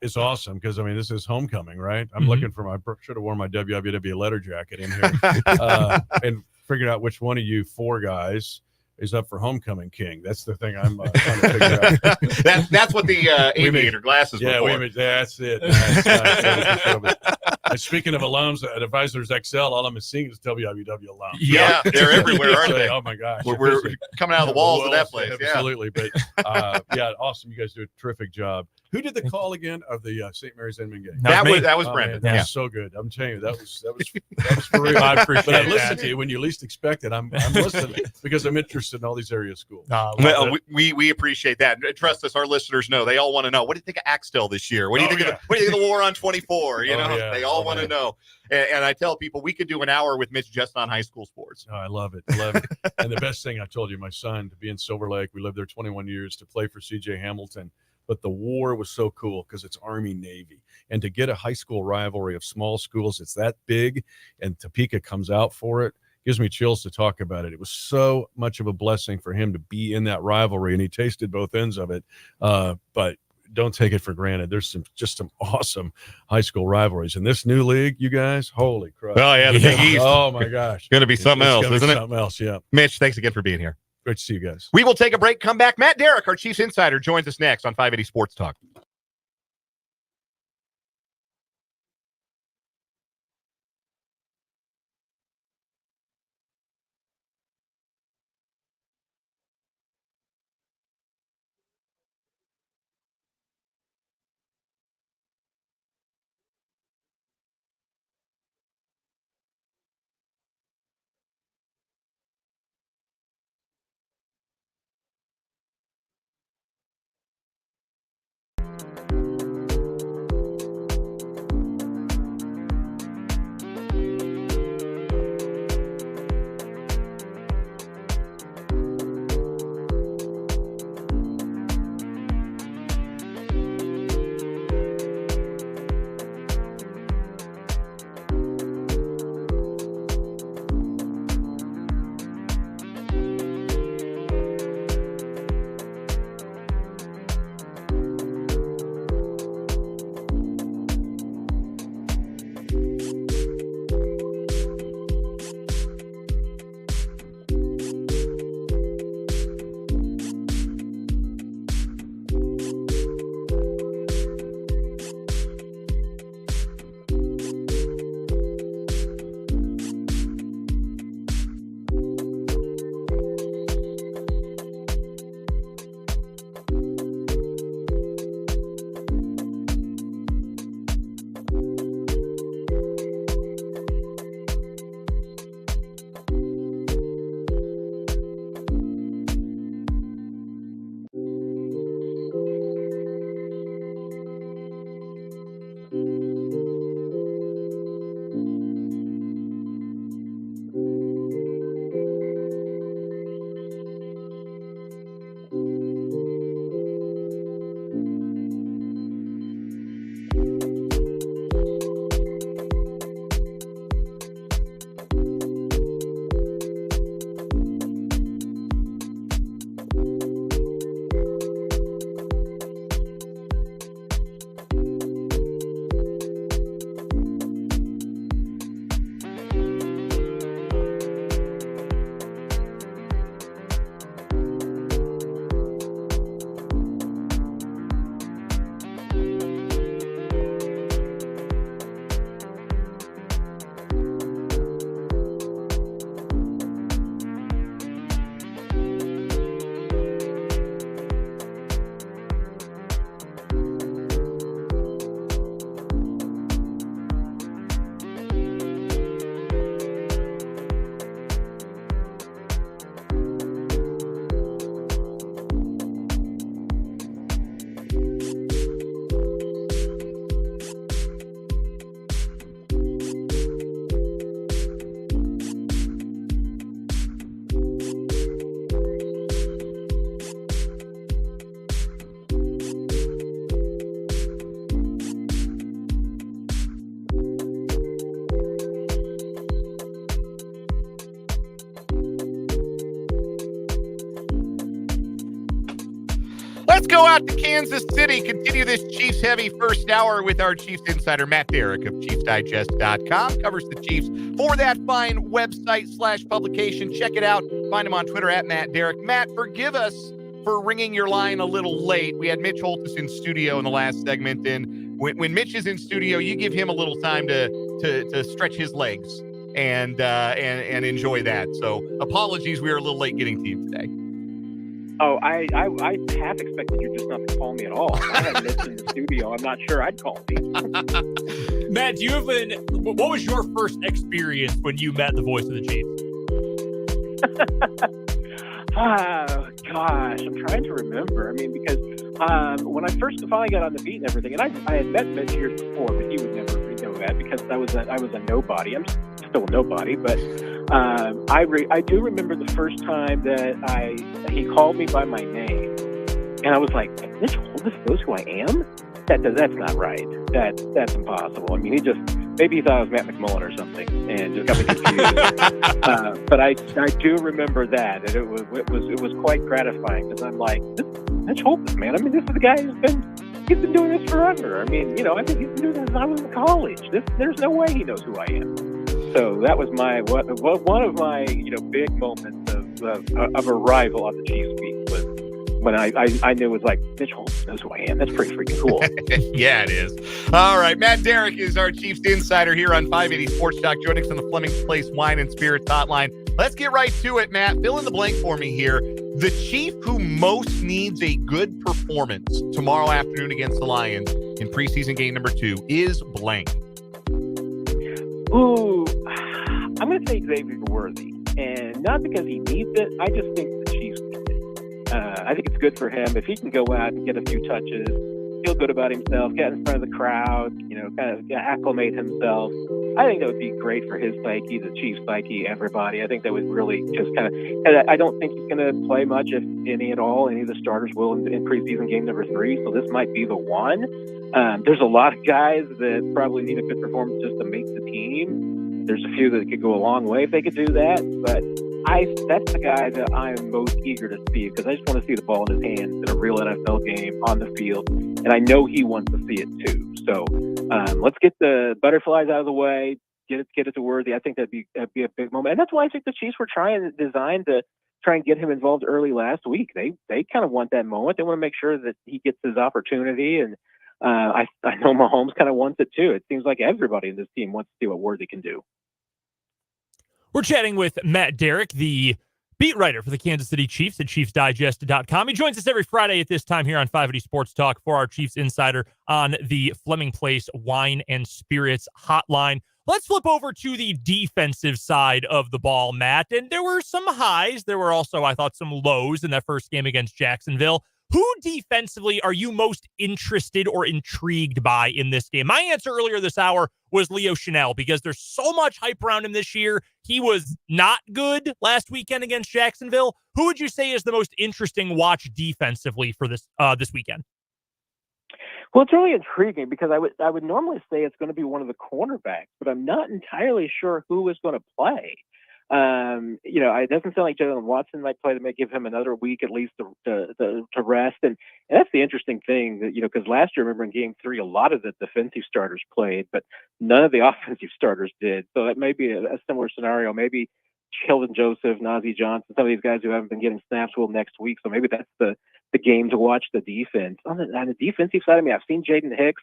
it's awesome, because, I mean, this is homecoming, right? I'm looking for should have worn my WWW letter jacket in here and figured out which one of you 4 guys is up for homecoming king. That's the thing I'm trying to figure out. That's what the aviator glasses were for. That's it. Speaking of alums at Advisors XL, all I'm seeing is WWW alum. Yeah, they're everywhere, aren't they? Oh my gosh, We're coming out of the walls of that place. Absolutely, but yeah, awesome. You guys do a terrific job. Who did the call again of the St. Mary's Inman game? That was Brendan. Man, that was so good. I'm telling you, that was for real. I appreciate But I that. listened to you when you least expect it. I'm listening because I'm interested in all these area schools. Well, we appreciate that. Trust us, our listeners know. They all want to know. What do you think of Axtell this year? What do you think of the War on 24? You know, they all want to know. And I tell people we could do an hour with Mitch just on high school sports. Oh, I love it. I love it. And the best thing I told you, my son, to be in Silver Lake, we lived there 21 years, to play for C.J. Hamilton. But the war was so cool because it's Army-Navy. And to get a high school rivalry of small schools, it's that big, and Topeka comes out for it. Gives me chills to talk about it. It was so much of a blessing for him to be in that rivalry, and he tasted both ends of it. But don't take it for granted. There's some awesome high school rivalries in this new league. You guys, holy crap! Oh yeah, the Big East. Oh my gosh, going to be something else, isn't it? Something else, yeah. Mitch, thanks again for being here. Great to see you guys. We will take a break. Come back. Matt Derrick, our Chiefs insider, joins us next on 580 Sports Talk. Let's go out to Kansas City. Continue this Chiefs heavy first hour with our Chiefs insider, Matt Derrick of ChiefsDigest.com. Covers the Chiefs for that fine website / publication. Check it out. Find him on Twitter at Matt Derrick. Matt, forgive us for ringing your line a little late. We had Mitch Holthus in studio in the last segment, and when Mitch is in studio, you give him a little time to stretch his legs and enjoy that. So apologies, we were a little late getting to you today. Oh, I half expected you just not to call me at all. If I had Mitch in the studio, I'm not sure I'd call me. Matt, what was your first experience when you met the voice of the Chiefs? Oh, gosh, I'm trying to remember. I mean, because when I first finally got on the beat and everything, and I had met Mitch years before, but he would never know that because I was a nobody. I'm still a nobody, but I do remember the first time that he called me by my name, and I was like, Mitch Holthus knows who I am? That's not right. That's impossible. I mean, maybe he thought I was Matt McMullen or something, and just got me confused. But I do remember that, and it was quite gratifying because I'm like, Mitch Holthus, man. I mean, this is the guy he's been doing this forever. I mean, I think he's been doing this since I was in college. There's no way he knows who I am. So that was one of my big moments of arrival on the Chiefs beat was when I knew it was like, Mitch Holthus knows who I am. That's pretty freaking cool. Yeah, it is. All right. Matt Derrick is our Chiefs insider here on 580 Sports Talk, joining us on the Fleming Place Wine and Spirits hotline. Let's get right to it, Matt. Fill in the blank for me here. The Chief who most needs a good performance tomorrow afternoon against the Lions in preseason game number 2 is blank. Ooh, I'm going to say Xavier Worthy. And not because he needs it. I just think the Chiefs need it. I think it's good for him. If he can go out and get a few touches, feel good about himself, get in front of the crowd, kind of acclimate himself. I think that would be great for his psyche, the Chiefs' psyche, everybody. I think that would really just kind of – and I don't think he's going to play much, if any at all. Any of the starters will in preseason game number 3, so this might be the one. There's a lot of guys that probably need a good performance just to make the team. There's a few that could go a long way if they could do that, but that's the guy that I'm most eager to see because I just want to see the ball in his hands in a real NFL game on the field, and I know he wants to see it too. So let's get the butterflies out of the way, get it to Worthy. I think that'd be a big moment, and that's why I think the Chiefs were designed to try and get him involved early last week. They kind of want that moment. They want to make sure that he gets his opportunity, and I know Mahomes kind of wants it too. It seems like everybody in this team wants to see what Worthy can do. We're chatting with Matt Derrick, the beat writer for the Kansas City Chiefs at ChiefsDigest.com. He joins us every Friday at this time here on 580 Sports Talk for our Chiefs Insider on the Fleming Place Wine and Spirits hotline. Let's flip over to the defensive side of the ball, Matt. And there were some highs. There were also, I thought, some lows in that first game against Jacksonville. Who defensively are you most interested or intrigued by in this game? My answer earlier this hour was Leo Chanel because there's so much hype around him this year. He was not good last weekend against Jacksonville. Who would you say is the most interesting watch defensively for this weekend? Well, it's really intriguing because I would normally say it's going to be one of the cornerbacks, but I'm not entirely sure who is going to play. It doesn't sound like Jalen Watson might play. They may give him another week at least to rest. And that's the interesting thing that, because last year, remember in game 3, a lot of the defensive starters played, but none of the offensive starters did. So that may be a similar scenario. Maybe Sheldon Joseph, Najee Johnson, some of these guys who haven't been getting snaps will next week. So maybe that's the game to watch the defense. On the defensive side, I've seen Jaden Hicks.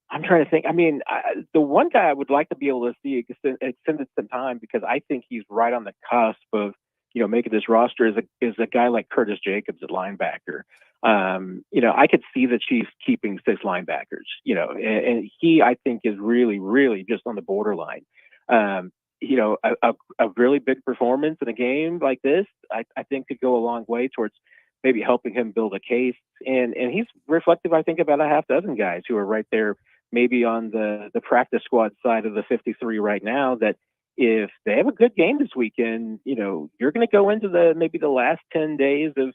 I'm trying to think. The one guy I would like to be able to see extended some time because I think he's right on the cusp of, making this roster is a guy like Curtis Jacobs at linebacker. I could see the Chiefs keeping 6 linebackers, and he, I think, is really, really just on the borderline. A really big performance in a game like this, I think could go a long way towards maybe helping him build a case. And he's reflective, I think, about a half dozen guys who are right there, maybe on the practice squad side of the 53 right now, that if they have a good game this weekend, you're going to go into maybe the last 10 days of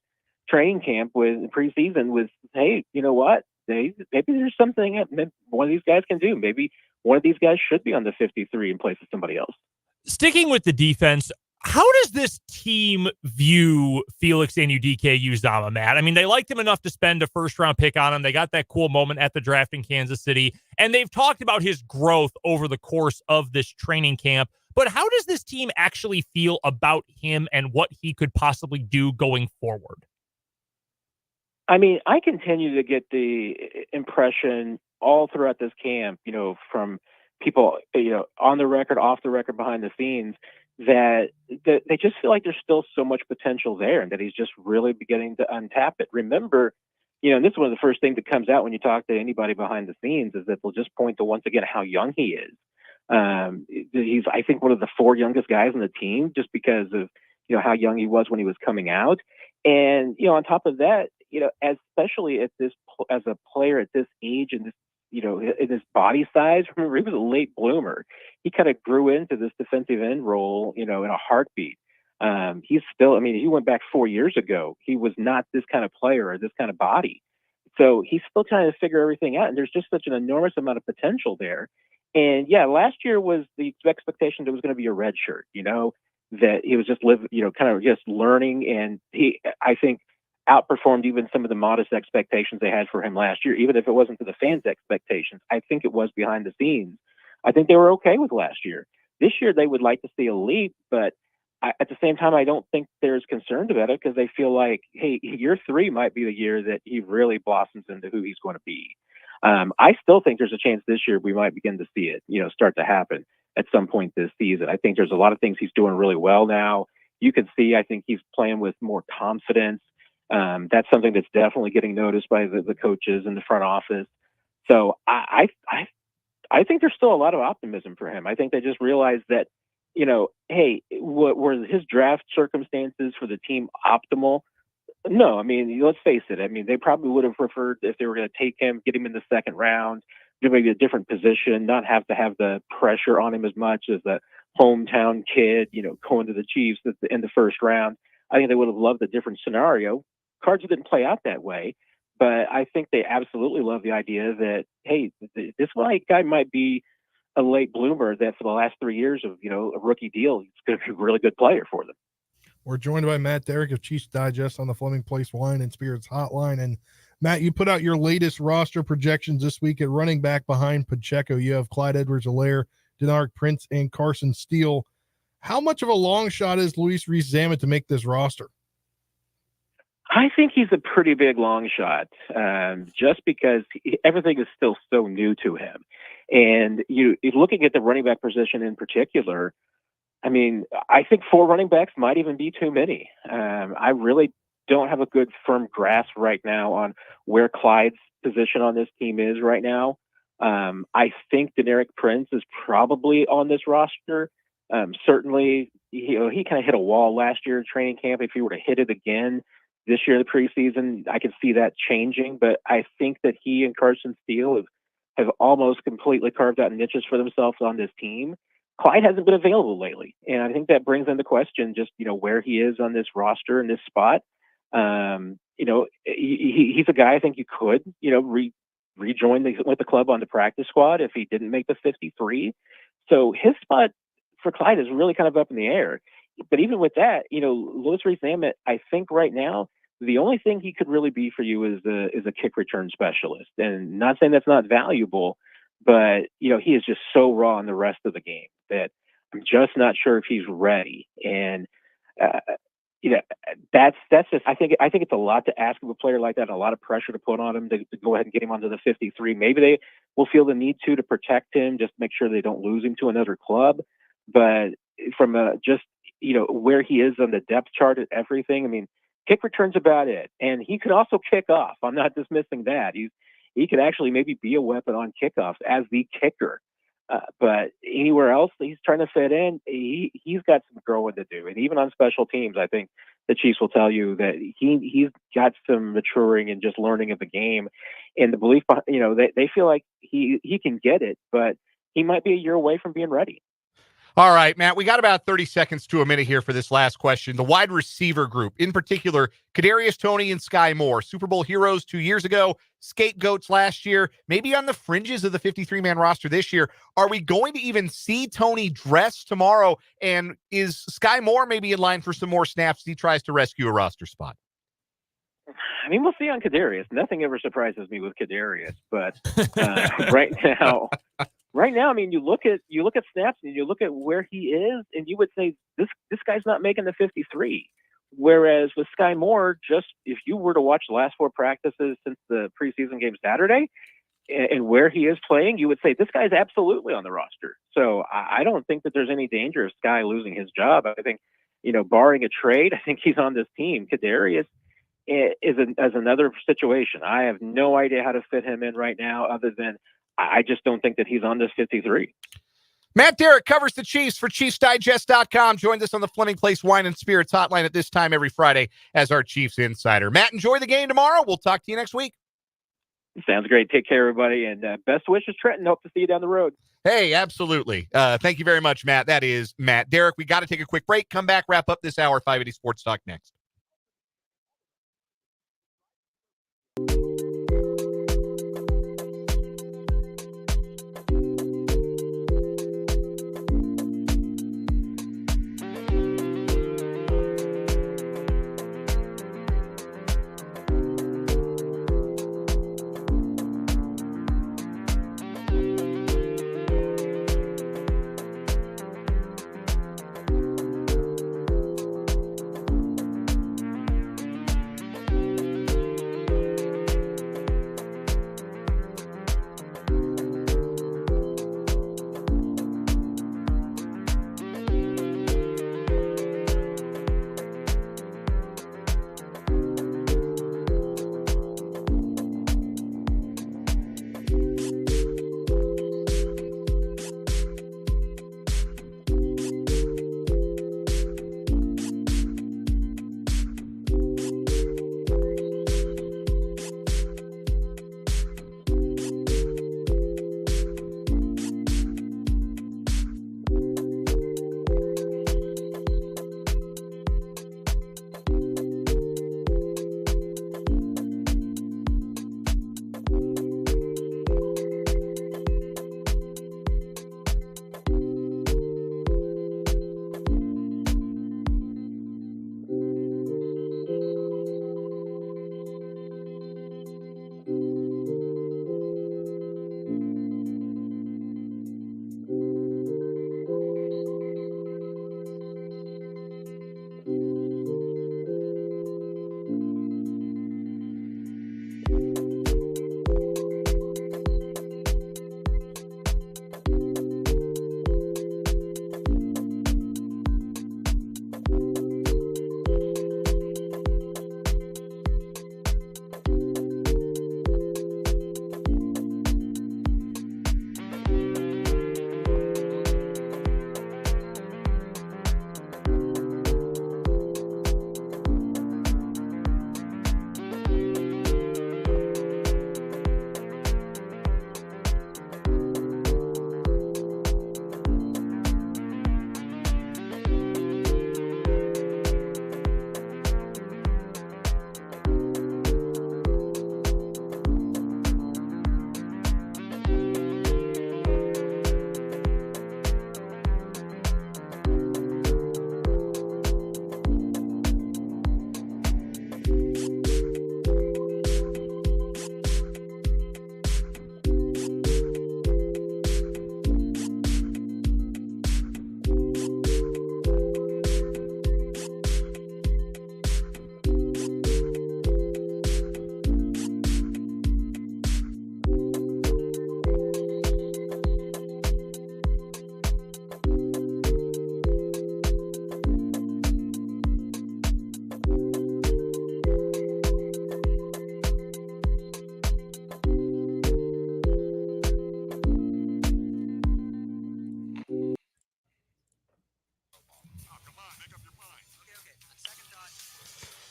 training camp with preseason with, hey, you know what? Maybe there's something one of these guys can do. Maybe one of these guys should be on the 53 in place of somebody else. Sticking with the defense, how does this team view Felix Anudike-Uzomah, Matt? They liked him enough to spend a first-round pick on him. They got that cool moment at the draft in Kansas City, and they've talked about his growth over the course of this training camp. But how does this team actually feel about him and what he could possibly do going forward? I continue to get the impression all throughout this camp, from people, on the record, off the record, behind the scenes, that they just feel like there's still so much potential there and that he's just really beginning to untap it. Remember, and this is one of the first things that comes out when you talk to anybody behind the scenes is that they'll just point to, once again, how young he is. He's, I think, one of the 4 youngest guys on the team just because of, how young he was when he was coming out. And, on top of that, especially as a player at this age and this, in his body size, remember, he was a late bloomer. He kind of grew into this defensive end role, in a heartbeat. He's still, he went back 4 years ago. He was not this kind of player or this kind of body. So he's still trying to figure everything out. And there's just such an enormous amount of potential there. And yeah, last year was the expectation that it was going to be a red shirt, that he was just kind of just learning. And he, I think, outperformed even some of the modest expectations they had for him last year, even if it wasn't to the fans' expectations. I think it was behind the scenes. I think they were okay with last year. This year, they would like to see a leap, but at the same time, I don't think they're as concerned about it because they feel like, hey, year 3 might be the year that he really blossoms into who he's going to be. I still think there's a chance this year we might begin to see it, start to happen at some point this season. I think there's a lot of things he's doing really well now. You can see, I think he's playing with more confidence. That's something that's definitely getting noticed by the coaches in the front office. So I think there's still a lot of optimism for him. I think they just realized that, hey, were his draft circumstances for the team optimal? No, let's face it. They probably would have preferred if they were going to take him, get him in the second round, maybe a different position, not have to have the pressure on him as much as the hometown kid, going to the Chiefs in the first round. I think they would have loved a different scenario. Cards didn't play out that way, but I think they absolutely love the idea that, hey, this guy might be a late bloomer that for the last 3 years of, a rookie deal, he's going to be a really good player for them. We're joined by Matt Derrick of Chiefs Digest on the Fleming Place Wine and Spirits Hotline. And Matt, you put out your latest roster projections this week at running back behind Pacheco. You have Clyde Edwards-Helaire, Denard Prince, and Carson Steele. How much of a long shot is Luis Rees-Zammit to make this roster? I think he's a pretty big long shot, just because everything is still so new to him. And looking at the running back position in particular, I think 4 running backs might even be too many. I really don't have a good firm grasp right now on where Clyde's position on this team is right now. I think Denard Prince is probably on this roster. Certainly, he kind of hit a wall last year in training camp. If he were to hit it again this year in the preseason, I could see that changing. But I think that he and Carson Steele have almost completely carved out niches for themselves on this team. Clyde hasn't been available lately, and I think that brings into question just where he is on this roster in this spot. He's a guy I think you could rejoin with the club on the practice squad if he didn't make the 53. So his spot for Clyde is really kind of up in the air. But even with that, Luis Rees-Zammit, I think right now the only thing he could really be for you is a kick return specialist. And not saying that's not valuable, but he is just so raw in the rest of the game that I'm just not sure if he's ready. And that's just I think it's a lot to ask of a player like that, a lot of pressure to put on him to go ahead and get him onto the 53. Maybe they will feel the need to protect him, just make sure they don't lose him to another club. But from where he is on the depth chart and everything, kick return's about it. And he could also kick off. I'm not dismissing that. He could actually maybe be a weapon on kickoffs as the kicker. But anywhere else he's trying to fit in, he's got some growing to do. And even on special teams, I think the Chiefs will tell you that he's got some maturing and just learning of the game. And the belief, they feel like he can get it, but he might be a year away from being ready. All right, Matt, we got about 30 seconds to a minute here for this last question. The wide receiver group, in particular, Kadarius Toney and Sky Moore, Super Bowl heroes 2 years ago, scapegoats last year, maybe on the fringes of the 53-man roster this year. Are we going to even see Toney dress tomorrow? And is Sky Moore maybe in line for some more snaps as he tries to rescue a roster spot? We'll see on Kadarius. Nothing ever surprises me with Kadarius, but right now, you look at snaps and you look at where he is, and you would say this guy's not making the 53. Whereas with Sky Moore, just if you were to watch the last 4 practices since the preseason game Saturday, and where he is playing, you would say this guy's absolutely on the roster. So I don't think that there's any danger of Sky losing his job. I think, barring a trade, I think he's on this team. Kadarius is another situation. I have no idea how to fit him in right now, other than I just don't think that he's on this 53. Matt Derrick covers the Chiefs for ChiefsDigest.com. Joins us on the Fleming Place Wine and Spirits hotline at this time every Friday as our Chiefs insider. Matt, enjoy the game tomorrow. We'll talk to you next week. Sounds great. Take care, everybody, and best wishes, Trenton. Hope to see you down the road. Hey, absolutely. Thank you very much, Matt. That is Matt Derrick. We got to take a quick break. Come back, wrap up this hour. 580 Sports Talk next.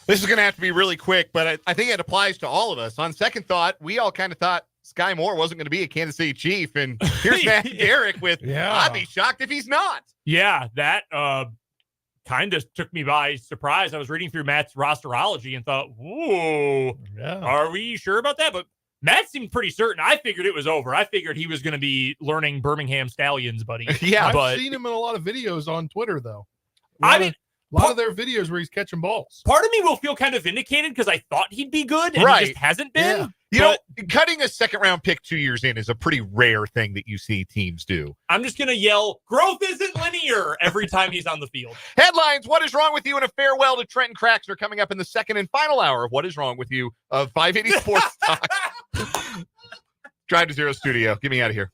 This is going to have to be really quick, but I think it applies to all of us. On second thought, we all kind of thought Sky Moore wasn't going to be a Kansas City Chief, and here's Matt Derrick with, I'd be shocked if he's not. Yeah, that kind of took me by surprise. I was reading through Matt's rosterology and thought, whoa, are we sure about that? But Matt seemed pretty certain. I figured it was over. I figured he was going to be learning Birmingham Stallions, buddy. I've seen him in a lot of videos on Twitter, though. A lot of their videos where he's catching balls. Part of me will feel kind of vindicated because I thought he'd be good, and he just hasn't been. Yeah. You know, cutting a second-round pick 2 years in is a pretty rare thing that you see teams do. I'm just going to yell, growth isn't linear, every time he's on the field. Headlines, What is Wrong with You, and a farewell to Trenton Cracks are coming up in the second and final hour of What is Wrong with You of 580 Sports Talk. Drive to Zero Studio. Get me out of here.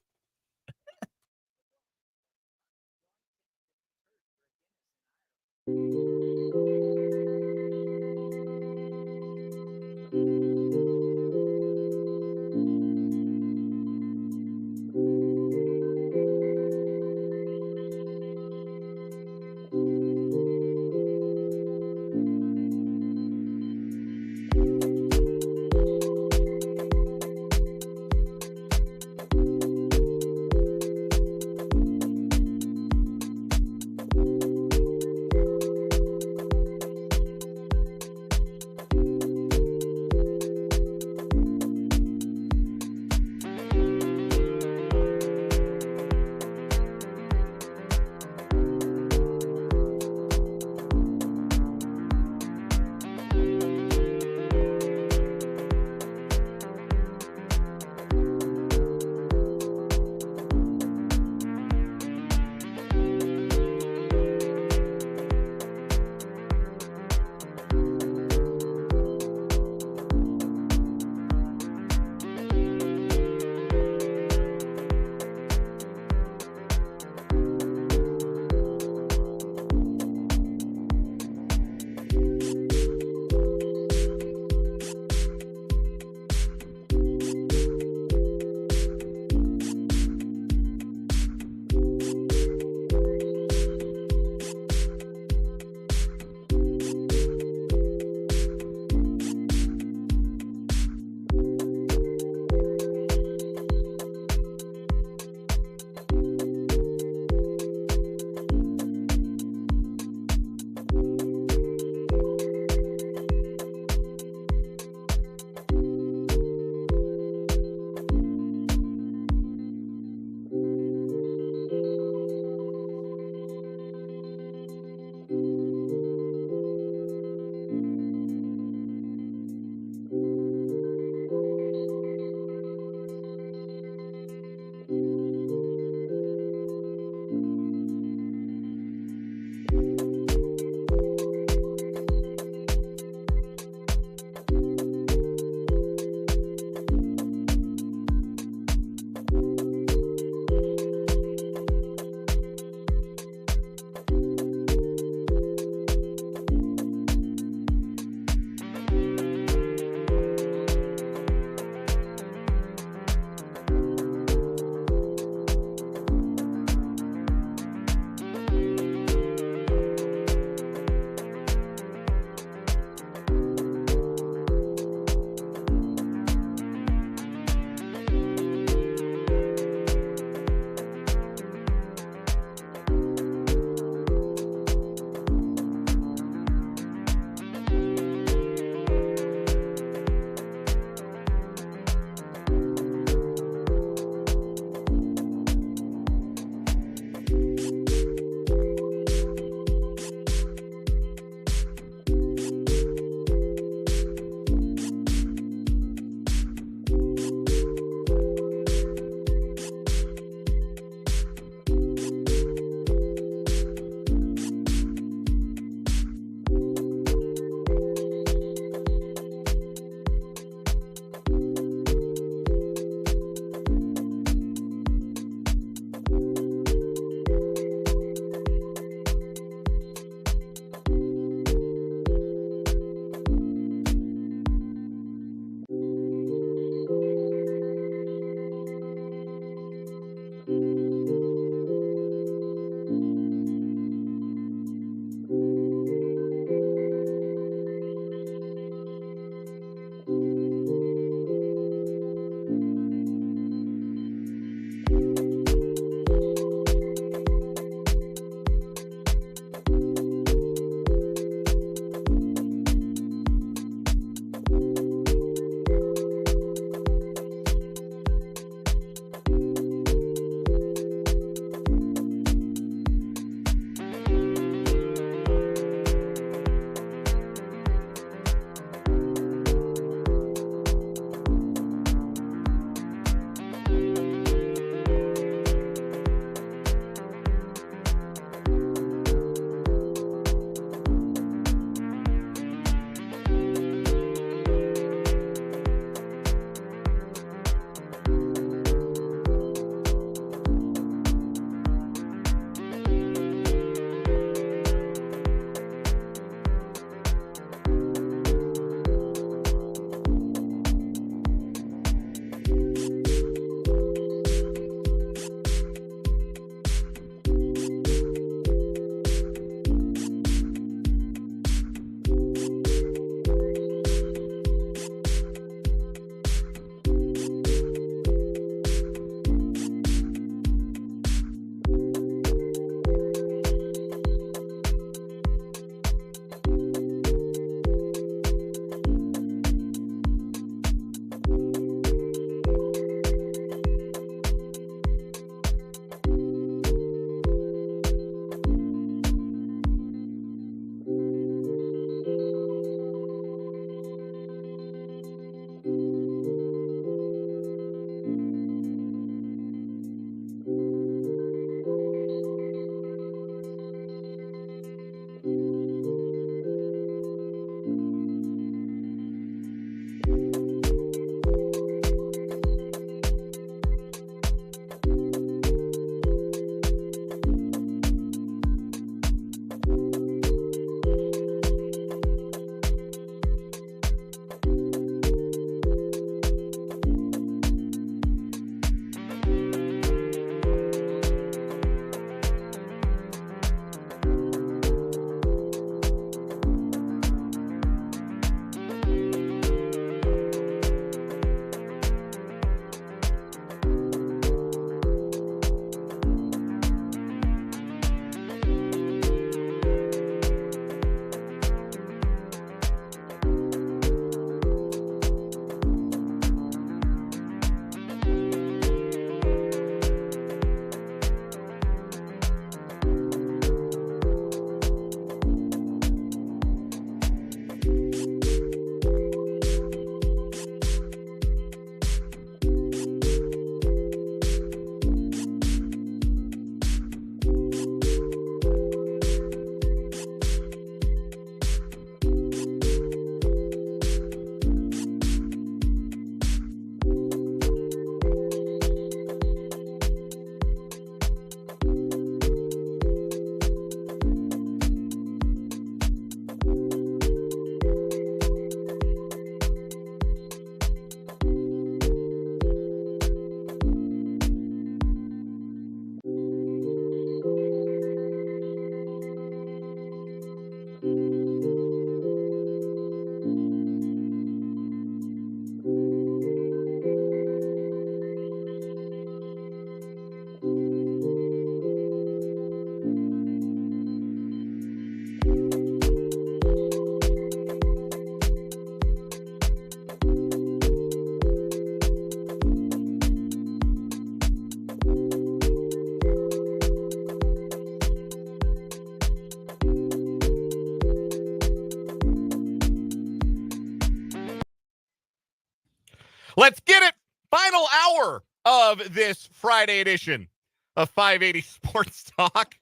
Let's get it. Final hour of this Friday edition of 580 Sports Talk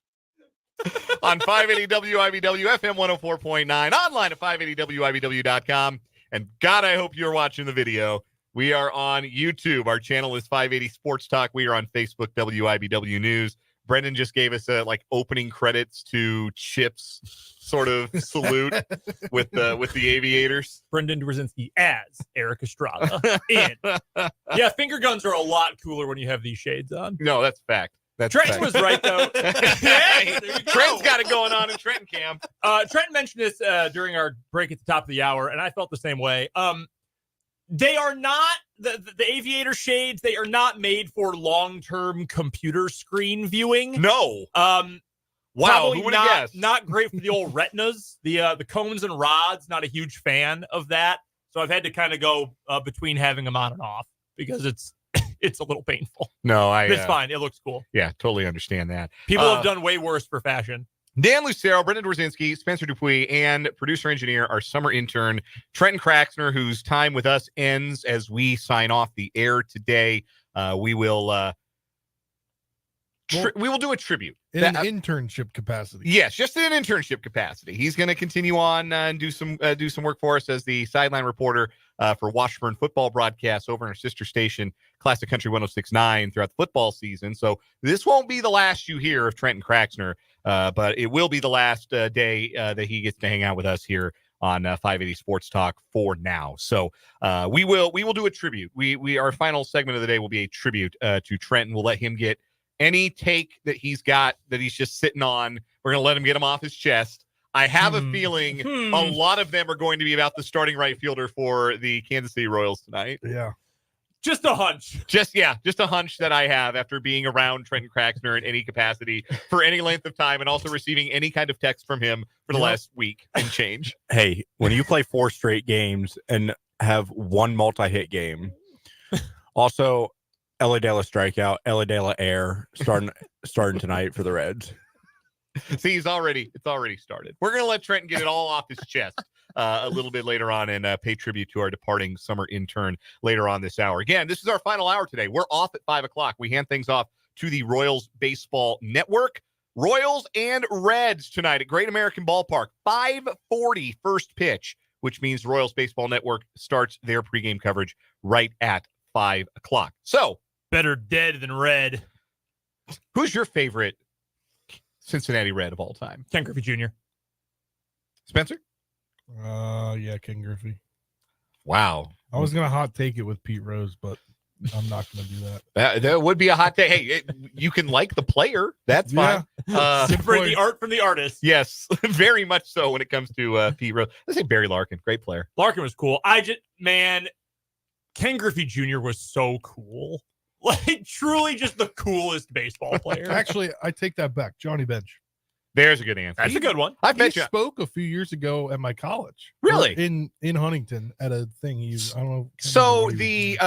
on 580 WIBW, FM 104.9, online at 580WIBW.com. And God, I hope you're watching the video. We are on YouTube. Our channel is 580 Sports Talk. We are on Facebook, WIBW News. Brendan just gave us a opening credits to Chip's sort of salute with the aviators. Brendan Drzezinski as Eric Estrada. Yeah, finger guns are a lot cooler when you have these shades on. No, that's fact. Trenton was right, though. Yeah, Trent's got it going on in Trenton camp. Trenton mentioned this during our break at the top of the hour, and I felt the same way. They are not, the aviator shades, they are not made for long-term computer screen viewing. No. Wow, who would have guessed? Not great for the old retinas. The cones and rods, not a huge fan of that. So I've had to kind of go between having them on and off because it's a little painful. No, it's fine. It looks cool. Yeah, totally understand that. People have done way worse for fashion. Dan Lucero, Brendan Drzezinski, Spencer Dupuis, and producer engineer, our summer intern, Trenton Kraxner, whose time with us ends as we sign off the air today. We will do a tribute. In an internship capacity. Yes, just in an internship capacity. He's going to continue on and do some work for us as the sideline reporter for Washburn football broadcasts over in our sister station, Classic Country 106.9 throughout the football season. So this won't be the last you hear of Trenton Kraxner, but it will be the last day that he gets to hang out with us here on 580 Sports Talk for now. So we will do a tribute. Our final segment of the day will be a tribute to Trenton. We'll let him get any take that he's got that he's just sitting on. We're going to let him get him off his chest. I have a feeling a lot of them are going to be about the starting right fielder for the Kansas City Royals tonight. Yeah. Just a hunch. Just a hunch that I have after being around Trenton Kraxner in any capacity for any length of time and also receiving any kind of text from him for the last week and change. Hey, when you play 4 straight games and have one multi-hit game, also Ellie De La strikeout, Ellie De La air starting tonight for the Reds. See, it's already started. We're going to let Trenton get it all off his chest a little bit later on and pay tribute to our departing summer intern later on this hour. Again, this is our final hour today. We're off at 5 o'clock. We hand things off to the Royals Baseball Network. Royals and Reds tonight at Great American Ballpark. 5:40 first pitch, which means Royals Baseball Network starts their pregame coverage right at 5 o'clock. So, better dead than red. Who's your favorite Cincinnati Red of all time? Ken Griffey Jr. Spencer? Yeah, Ken Griffey. Wow. I was going to hot take it with Pete Rose, but I'm not going to do that. That would be a hot take. Hey, you can like the player. That's fine. Separate the art from the artist. Yes, very much so when it comes to Pete Rose. Let's say Barry Larkin. Great player. Larkin was cool. Ken Griffey Jr. was so cool. Like, truly just the coolest baseball player. Actually, I take that back. Johnny Bench. There's a good answer. That's a good one. I bet he spoke a few years ago at my college. Really? In Huntington at a thing. I don't know. So the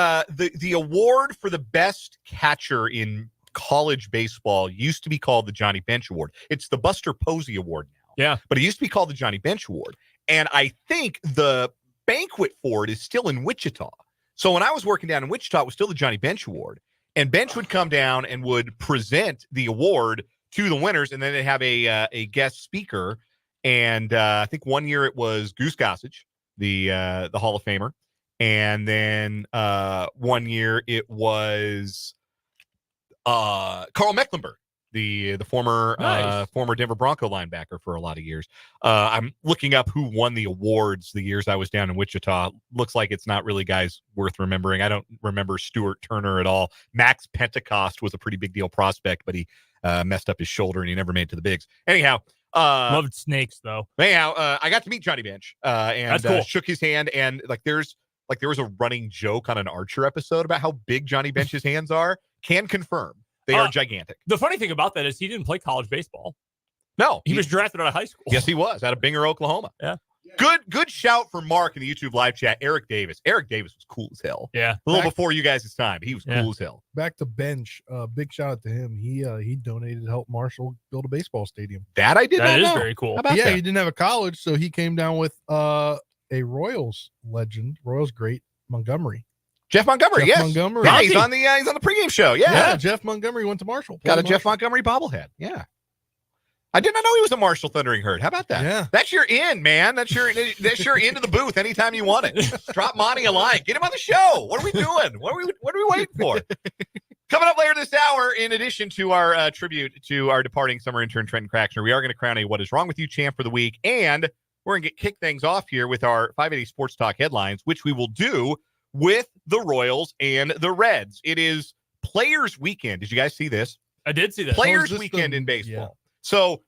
award for the best catcher in college baseball used to be called the Johnny Bench Award. It's the Buster Posey Award now. Yeah. But it used to be called the Johnny Bench Award. And I think the banquet for it is still in Wichita. So when I was working down in Wichita, it was still the Johnny Bench Award. And Bench would come down and would present the award to the winners, and then they have a guest speaker. And I think one year it was Goose Gossage, the Hall of Famer, and then one year it was Carl Mecklenburg, the former Denver Bronco linebacker for a lot of years. I'm looking up who won the awards the years I was down in Wichita. Looks like it's not really guys worth remembering. I don't remember Stuart Turner at all. Max Pentecost was a pretty big deal prospect, but he messed up his shoulder and he never made it to the bigs. Anyhow, loved snakes though. Anyhow, I got to meet Johnny Bench and That's cool. Shook his hand, and there was a running joke on an Archer episode about how big Johnny Bench's hands are. Can confirm. They are gigantic. The funny thing about that is he didn't play college baseball. No. He was drafted out of high school. Yes, he was, out of Binger, Oklahoma. Yeah. Good shout from Mark in the YouTube live chat. Eric Davis. Eric Davis was cool as hell. Yeah. A little before you guys' time. He was cool as hell. Back to Bench. Big shout out to him. He donated to help Marshall build a baseball stadium. That I did not know. That is very cool. How about Yeah, that? he didn't have a college, so he came down with a Royals legend, Royals great, Montgomery. Jeff Montgomery, Jeff yes. Montgomery. Yeah, he's on the pregame show. Yeah. Jeff Montgomery went to Marshall. Got a Played Jeff Marshall. Montgomery bobblehead. Yeah. I did not know he was a Marshall Thundering Herd. How about that? Yeah. That's your in, man. That's your into the booth anytime you want it. Drop Monty a line. Get him on the show. What are we doing? What are we waiting for? Coming up later this hour, in addition to our tribute to our departing summer intern Trenton Craxner, we are going to crown a What Is Wrong With You champ for the week, and we're going to kick things off here with our 580 Sports Talk headlines, which we will do with the Royals and the Reds. It is Players Weekend. Did you guys see this? I did see that. Players Weekend in baseball. Yeah. So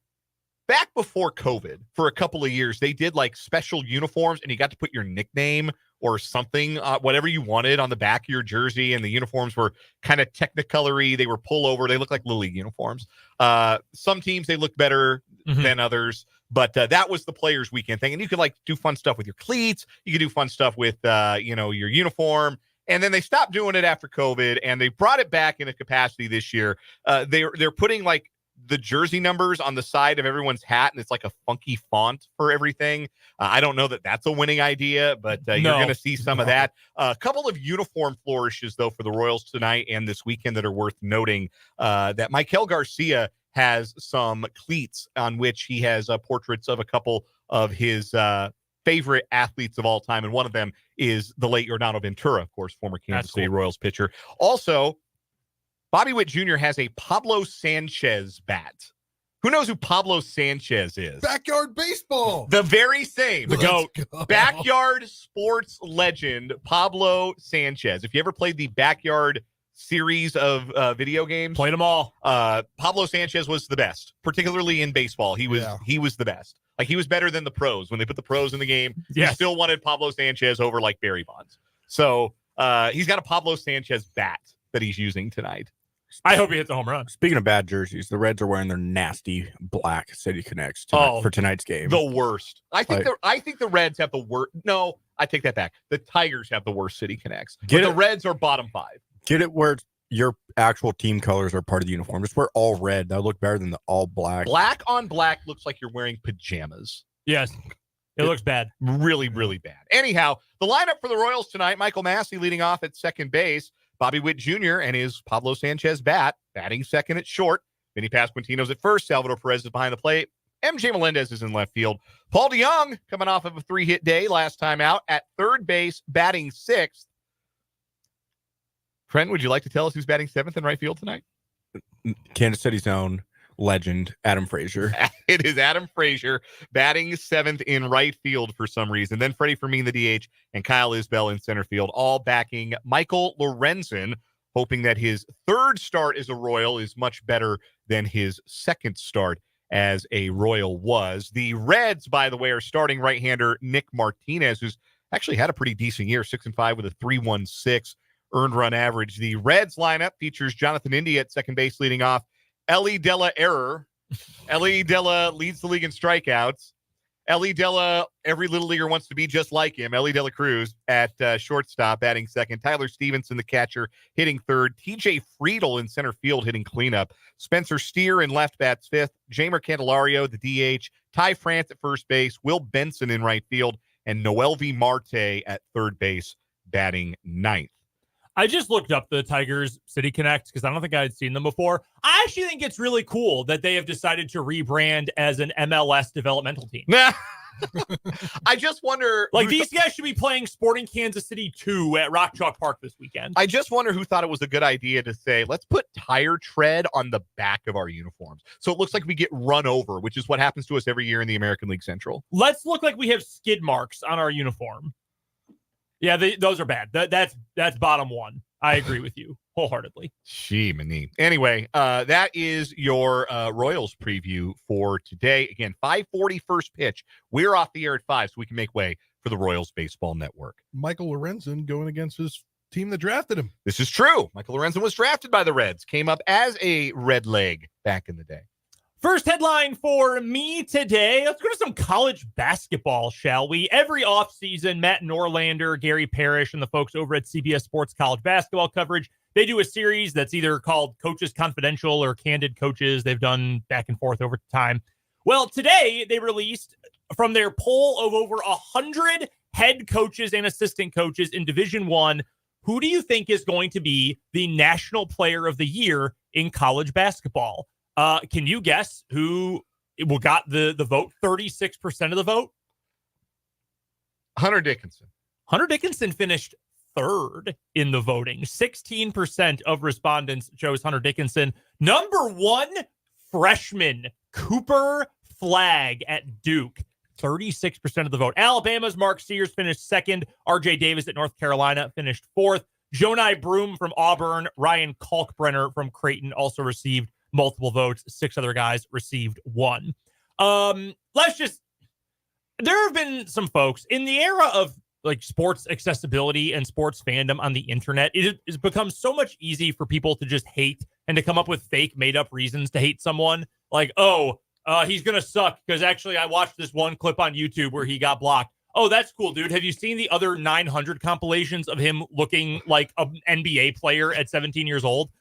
back before COVID, for a couple of years, they did like special uniforms, and you got to put your nickname or something, whatever you wanted, on the back of your jersey. And the uniforms were kind of technicolory. They were pullover. They looked like Little League uniforms. Some teams, they looked better than others. But that was the Players Weekend thing. And you could like do fun stuff with your cleats. You could do fun stuff with, your uniform. And then they stopped doing it after COVID, and they brought it back in a capacity this year. They're putting like the jersey numbers on the side of everyone's hat, and it's like a funky font for everything. I don't know that that's a winning idea, but you're going to see some of that. A couple of uniform flourishes, though, for the Royals tonight and this weekend that are worth noting. That Michael Garcia has some cleats on which he has portraits of a couple of his favorite athletes of all time, and one of them is the late Yordan Ventura, of course, former Kansas City Royals pitcher. Also, Bobby Witt Jr. has a Pablo Sanchez bat. Who knows who Pablo Sanchez is? Backyard baseball. The very same. The GOAT. Backyard sports legend, Pablo Sanchez. If you ever played the Backyard series of video games, Played them all. Pablo Sanchez was the best, particularly in baseball. He was the best. Like, he was better than the pros. When they put the pros in the game, he still wanted Pablo Sanchez over like Barry Bonds. So he's got a Pablo Sanchez bat that he's using tonight. I hope he hits a home run. Speaking of bad jerseys, the Reds are wearing their nasty black City Connects for tonight's game. The worst. I think the Reds have the worst. No, I take that back. The Tigers have the worst City Connects. But the Reds are bottom 5. Get it where your actual team colors are part of the uniform. Just wear all red. That would look better than the all black. Black on black looks like you're wearing pajamas. Yes. It looks bad. Really, really bad. Anyhow, the lineup for the Royals tonight, Michael Massey leading off at second base. Bobby Witt Jr. and his Pablo Sanchez bat, batting second at short. Vinny Pasquantino's at first. Salvador Perez is behind the plate. MJ Melendez is in left field. Paul DeYoung, coming off of a 3-hit day last time out, at third base, batting sixth. Trent, would you like to tell us who's batting seventh in right field tonight? Kansas City's own legend, Adam Frazier. It is Adam Frazier batting seventh in right field for some reason. Then Freddie Fermin, the DH, and Kyle Isbell in center field, all backing Michael Lorenzen, hoping that his third start as a Royal is much better than his second start as a Royal was. The Reds, by the way, are starting right-hander Nick Martinez, who's actually had a pretty decent year, 6-5 with a 3.16 earned run average. The Reds lineup features Jonathan India at second base leading off. Ellie Della Error. Ellie Della leads the league in strikeouts. Ellie Della, every little leaguer wants to be just like him. Ellie Dela Cruz at shortstop, batting second. Tyler Stevenson, the catcher, hitting third. TJ Friedel in center field, hitting cleanup. Spencer Steer in left, bats fifth. Jamer Candelario, the DH. Ty France at first base. Will Benson in right field. And Noelvi Marte at third base, batting ninth. I just looked up the Tigers City Connect because I don't think I had seen them before. I actually think it's really cool that they have decided to rebrand as an MLS developmental team. I just wonder, like, these guys should be playing Sporting Kansas City 2 at Rock Chalk Park this weekend. I just wonder who thought it was a good idea to say, let's put tire tread on the back of our uniforms. So it looks like we get run over, which is what happens to us every year in the American League Central. Let's look like we have skid marks on our uniform. Yeah, those are bad. That's bottom one. I agree with you wholeheartedly. Gee, anyway, that is your Royals preview for today. Again, 5:40 first pitch. We're off the air at 5, so we can make way for the Royals Baseball Network. Michael Lorenzen going against his team that drafted him. This is true. Michael Lorenzen was drafted by the Reds, came up as a red leg back in the day. First headline for me today. Let's go to some college basketball, shall we? Every offseason, Matt Norlander, Gary Parrish, and the folks over at CBS Sports College Basketball Coverage, they do a series that's either called Coaches Confidential or Candid Coaches. They've done back and forth over time. Well, today they released from their poll of over 100 head coaches and assistant coaches in Division I, Who do you think is going to be the National Player of the Year in college basketball? Can you guess who got the vote? 36% of the vote? Hunter Dickinson. Hunter Dickinson finished third in the voting. 16% of respondents chose Hunter Dickinson. Number one, freshman Cooper Flagg at Duke. 36% of the vote. Alabama's Mark Sears finished second. RJ Davis at North Carolina finished fourth. Jonai Broom from Auburn. Ryan Kalkbrenner from Creighton also received multiple votes. 6 other guys received 1. There have been some folks in the era of like sports accessibility and sports fandom on the internet. It has become so much easy for people to just hate and to come up with fake made up reasons to hate someone. Like, he's going to suck because actually I watched this one clip on YouTube where he got blocked. Oh, that's cool, dude. Have you seen the other 900 compilations of him looking like an NBA player at 17 years old?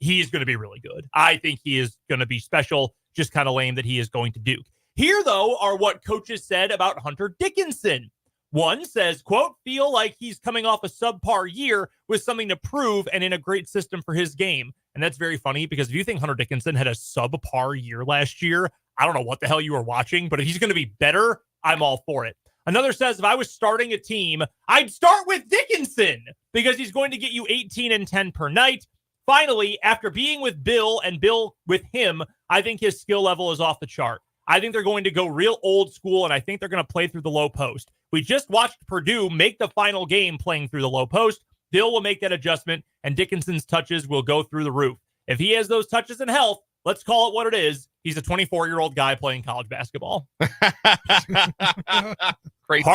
He's going to be really good. I think he is going to be special. Just kind of lame that he is going to Duke. Here, though, are what coaches said about Hunter Dickinson. One says, quote, feel like he's coming off a subpar year with something to prove and in a great system for his game. And that's very funny because if you think Hunter Dickinson had a subpar year last year, I don't know what the hell you were watching, but if he's going to be better, I'm all for it. Another says, if I was starting a team, I'd start with Dickinson because he's going to get you 18 and 10 per night. Finally, after being with Bill and Bill with him, I think his skill level is off the chart. I think they're going to go real old school, and I think they're going to play through the low post. We just watched Purdue make the final game playing through the low post. Bill will make that adjustment, and Dickinson's touches will go through the roof. If he has those touches in health, let's call it what it is. He's a 24-year-old guy playing college basketball. Hard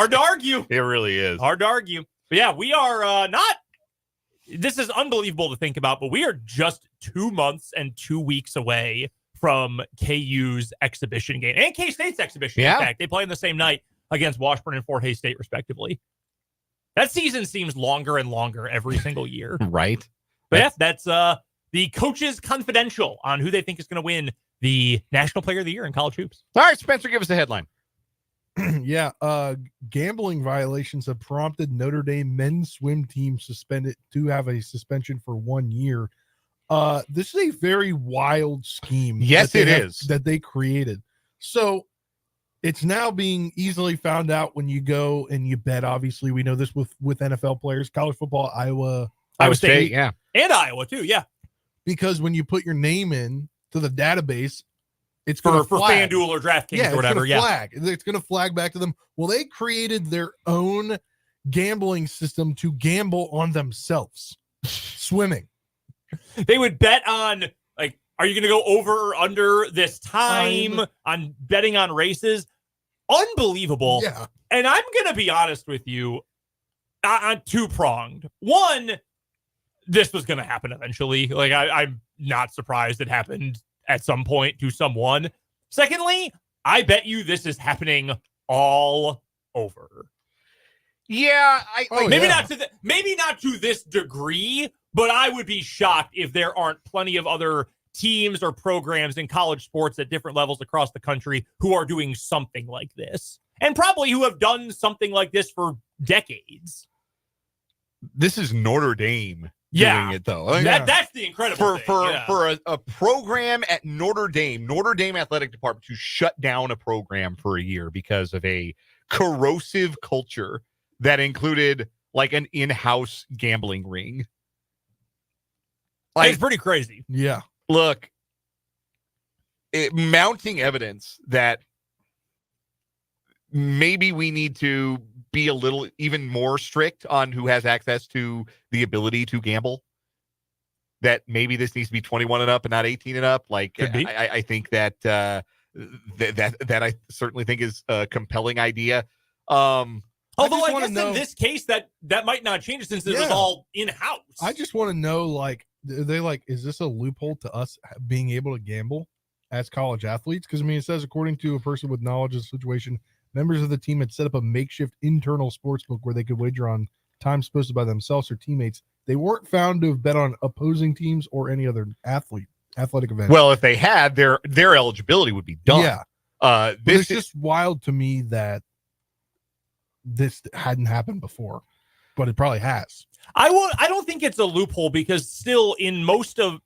to argue. It really is. Hard to argue. But yeah, we are not. This is unbelievable to think about, but we are just 2 months and 2 weeks away from KU's exhibition game and K-State's exhibition. Yeah. In fact, they play on the same night against Washburn and Fort Hays State, respectively. That season seems longer and longer every single year. Right. But yeah, that's the coaches' confidential on who they think is going to win the National Player of the Year in college hoops. All right, Spencer, give us the headline. Yeah, gambling violations have prompted Notre Dame men's swim team suspended to have a suspension for 1 year. This is a very wild scheme. Yes, it is. That they created. So it's now being easily found out when you go and you bet. Obviously, we know this with NFL players, college football, Iowa State, yeah. And Iowa, too, yeah. Because when you put your name in to the database, it's For going to flag. FanDuel or DraftKings or whatever, It's going to flag back to them. Well, they created their own gambling system to gamble on themselves. Swimming. They would bet on, like, are you going to go over or under this time on betting on races? Unbelievable. Yeah. And I'm going to be honest with you on two-pronged. One, this was going to happen eventually. Like, I'm not surprised it happened at some point to someone. Secondly, I bet you this is happening all over. Yeah, maybe not to this degree, but I would be shocked if there aren't plenty of other teams or programs in college sports at different levels across the country who are doing something like this, and probably who have done something like this for decades. This is Notre Dame Yeah. doing it, though. That's the incredible thing. For a program at Notre Dame Athletic Department to shut down a program for a year because of a corrosive culture that included like an in-house gambling ring. Like, it's pretty crazy. Yeah. Look, mounting evidence that maybe we need to be a little even more strict on who has access to the ability to gamble. That maybe this needs to be 21 and up and not 18 and up. Like, I think that that I certainly think is a compelling idea. Although I guess in this case that might not change since it was all in-house. I just want to know, like, is this a loophole to us being able to gamble as college athletes? Because, I mean, it says, according to a person with knowledge of the situation, members of the team had set up a makeshift internal sportsbook where they could wager on times posted by themselves or teammates. They weren't found to have bet on opposing teams or any other athletic event. Well, if they had, their eligibility would be done. Yeah. It's just wild to me that this hadn't happened before, but it probably has. I don't think it's a loophole because still in most of,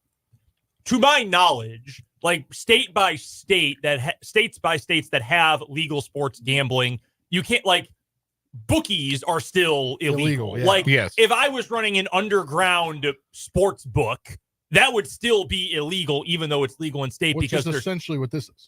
to my knowledge, like state by state states by states that have legal sports gambling, you can't like bookies are still illegal. Yeah. Like Yes. if I was running an underground sports book, that would still be illegal, even though it's legal in state. Which because is essentially what this is.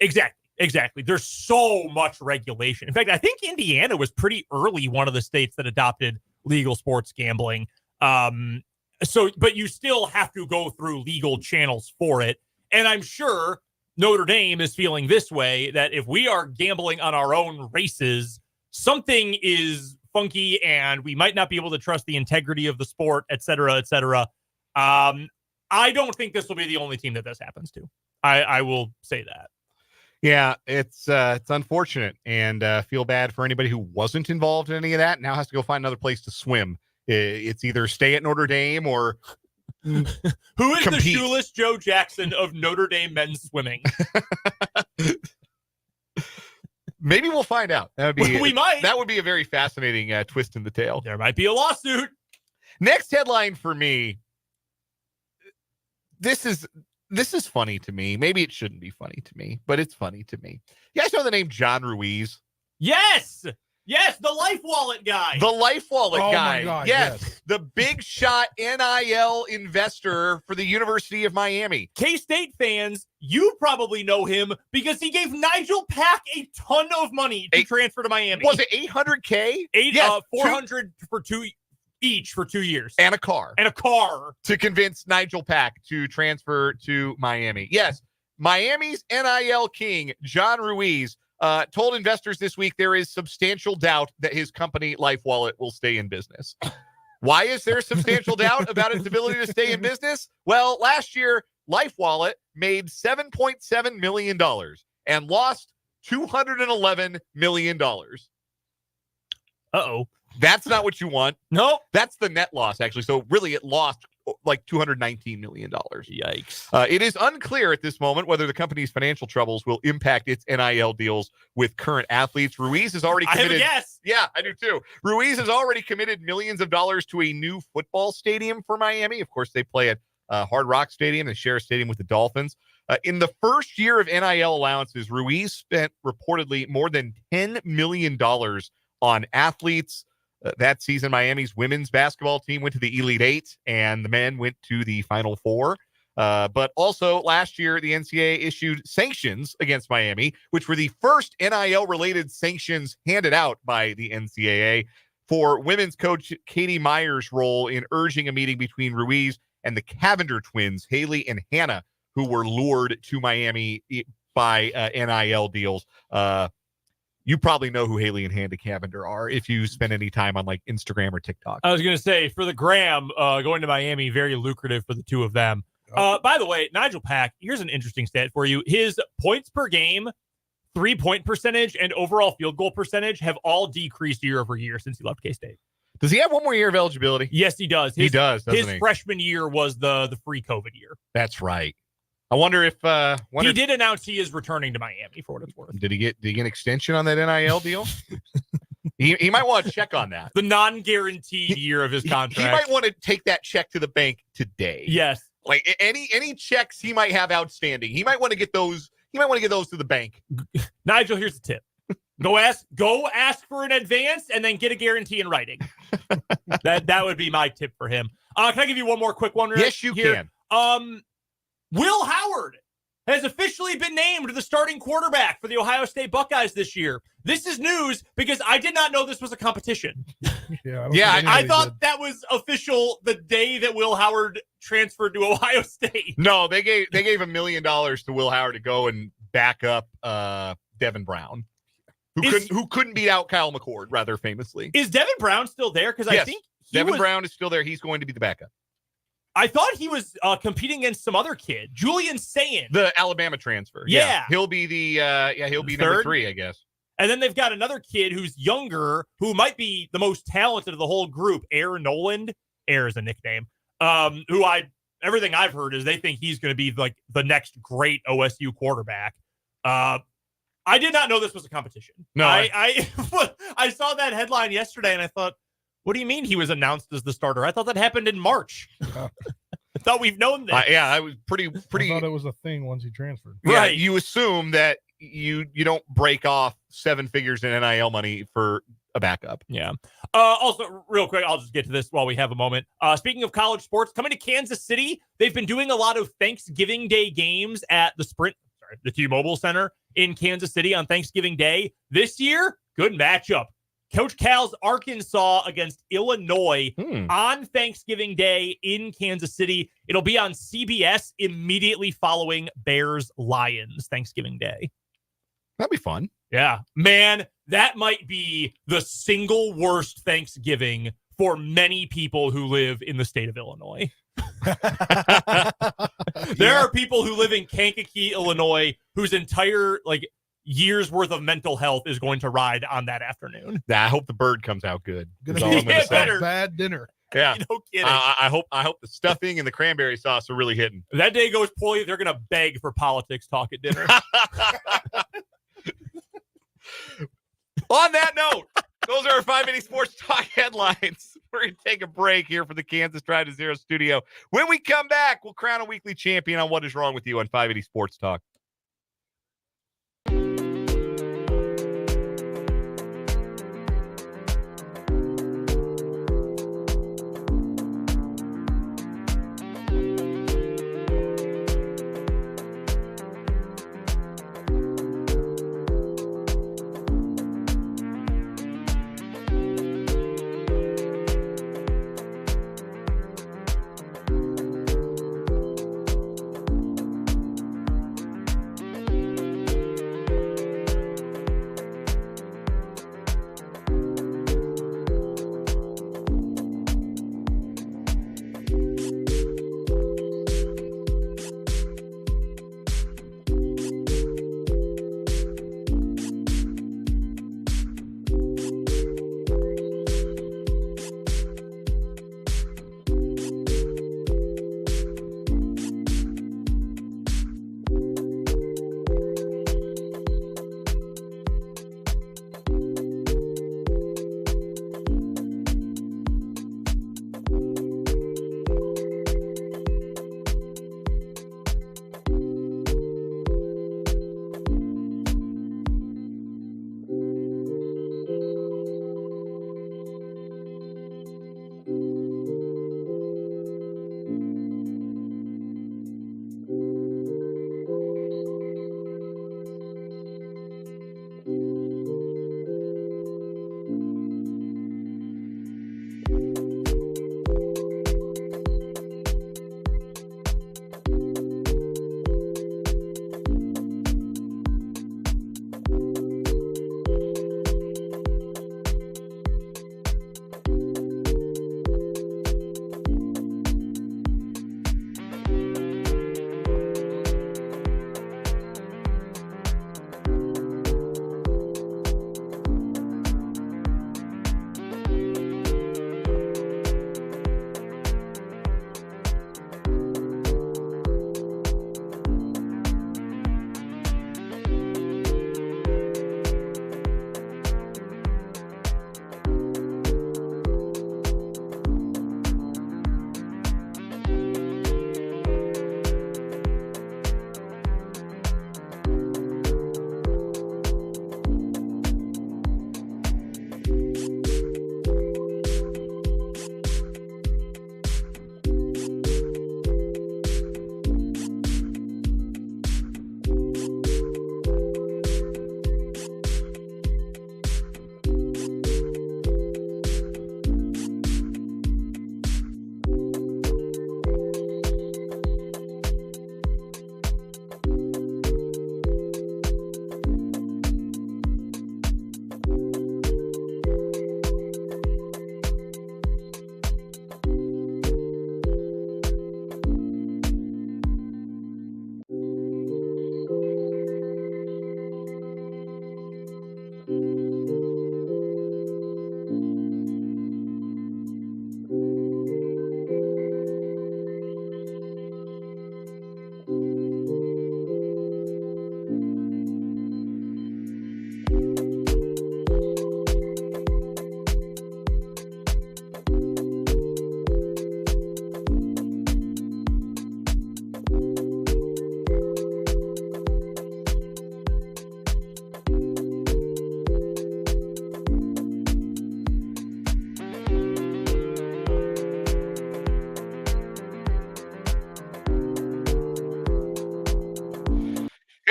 Exactly. There's so much regulation. In fact, I think Indiana was pretty early one of the states that adopted legal sports gambling. But you still have to go through legal channels for it. And I'm sure Notre Dame is feeling this way, that if we are gambling on our own races, something is funky and we might not be able to trust the integrity of the sport, et cetera, et cetera. I don't think this will be the only team that this happens to. I will say that. Yeah, it's unfortunate, and feel bad for anybody who wasn't involved in any of that. Now has to go find another place to swim. It's either stay at Notre Dame or who is compete. The shoeless Joe Jackson of Notre Dame men's swimming? Maybe we'll find out. That would be we might. That would be a very fascinating twist in the tale. There might be a lawsuit. Next headline for me. This is funny to me. Maybe it shouldn't be funny to me, but it's funny to me. You guys know the name John Ruiz? Yes, the Life Wallet guy. The Life Wallet guy. My God, yes, the big shot NIL investor for the University of Miami. K-State fans, you probably know him because he gave Nigel Pack a ton of money to transfer to Miami. Was it $800K? Yes, 400 for two each for 2 years. And a car. To convince Nigel Pack to transfer to Miami. Yes, Miami's NIL king, John Ruiz, told investors this week there is substantial doubt that his company, Life Wallet, will stay in business. Why is there substantial doubt about its ability to stay in business? Well, last year, Life Wallet made $7.7 million and lost $211 million. Uh-oh. That's not what you want. No. That's the net loss, actually. So really, it lost like $219 million. Yikes. It is unclear at this moment whether the company's financial troubles will impact its NIL deals with current athletes. Ruiz has already committed. I have a guess. Yeah, I do too. Ruiz has already committed millions of dollars to a new football stadium for Miami. Of course, they play at Hard Rock Stadium. They share a stadium with the Dolphins. In the first year of NIL allowances, Ruiz spent reportedly more than $10 million on athletes. That season, Miami's women's basketball team went to the Elite Eight, and the men went to the Final Four. But also, last year, the NCAA issued sanctions against Miami, which were the first NIL-related sanctions handed out by the NCAA for women's coach Katie Meyer's role in urging a meeting between Ruiz and the Cavender twins, Haley and Hannah, who were lured to Miami by NIL deals. You probably know who Haley and Hannah Cavender are if you spend any time on like Instagram or TikTok. I was going to say, for the gram, going to Miami, very lucrative for the two of them. By the way, Nigel Pack, here's an interesting stat for you. His points per game, 3-point percentage, and overall field goal percentage have all decreased year over year since he left K-State. Does he have one more year of eligibility? Yes, he does. He does, doesn't his he? freshman year was the free COVID year. That's right. I wonder if he did announce he is returning to Miami for what it's worth. Did he get an extension on that NIL deal? he might want to check on that. The non-guaranteed year of his contract. He might want to take that check to the bank today. Yes. Like any checks he might have outstanding. He might want to get those. He might want to get those to the bank. Nigel, here's the tip. Go ask for an advance and then get a guarantee in writing. That would be my tip for him. Can I give you one more quick one? Yes, you can. Will Howard has officially been named the starting quarterback for the Ohio State Buckeyes this year. This is news because I did not know this was a competition. I thought that was official the day that Will Howard transferred to Ohio State. No, they gave $1 million to Will Howard to go and back up Devin Brown, who couldn't beat out Kyle McCord, rather famously. Is Devin Brown still there? Because yes, I think Devin Brown is still there. He's going to be the backup. I thought he was competing against some other kid, Julian Sayin, the Alabama transfer. Yeah. He'll be he'll be number 3, I guess. And then they've got another kid who's younger, who might be the most talented of the whole group, Air Noland. Air is a nickname. Everything I've heard is they think he's going to be like the next great OSU quarterback. I did not know this was a competition. No, I saw that headline yesterday and I thought, What do you mean he was announced as the starter? I thought that happened in March. I thought we've known that. Yeah, I was pretty. I thought it was a thing once he transferred. Yeah, Right. you assume that you don't break off 7 figures in NIL money for a backup. Yeah. Also, real quick, I'll just get to this while we have a moment. Speaking of college sports, coming to Kansas City, they've been doing a lot of Thanksgiving Day games at the T-Mobile Center in Kansas City on Thanksgiving Day. This year, good matchup. Coach Cal's Arkansas against Illinois on Thanksgiving Day in Kansas City. It'll be on CBS immediately following Bears-Lions Thanksgiving Day. That'd be fun. Yeah, man, that might be the single worst Thanksgiving for many people who live in the state of Illinois. There are people who live in Kankakee, Illinois, whose entire year's worth of mental health is going to ride on that afternoon. I hope the bird comes out good. Gonna That's all I'm be gonna a say. bad dinner. Yeah, No kidding. I hope the stuffing and the cranberry sauce are really hitting. If that day goes poorly, they're going to beg for politics talk at dinner. On that note, those are our 580 Sports Talk headlines. We're going to take a break here from the Kansas Drive to Zero studio. When we come back, we'll crown a weekly champion on What Is Wrong With You on 580 Sports Talk.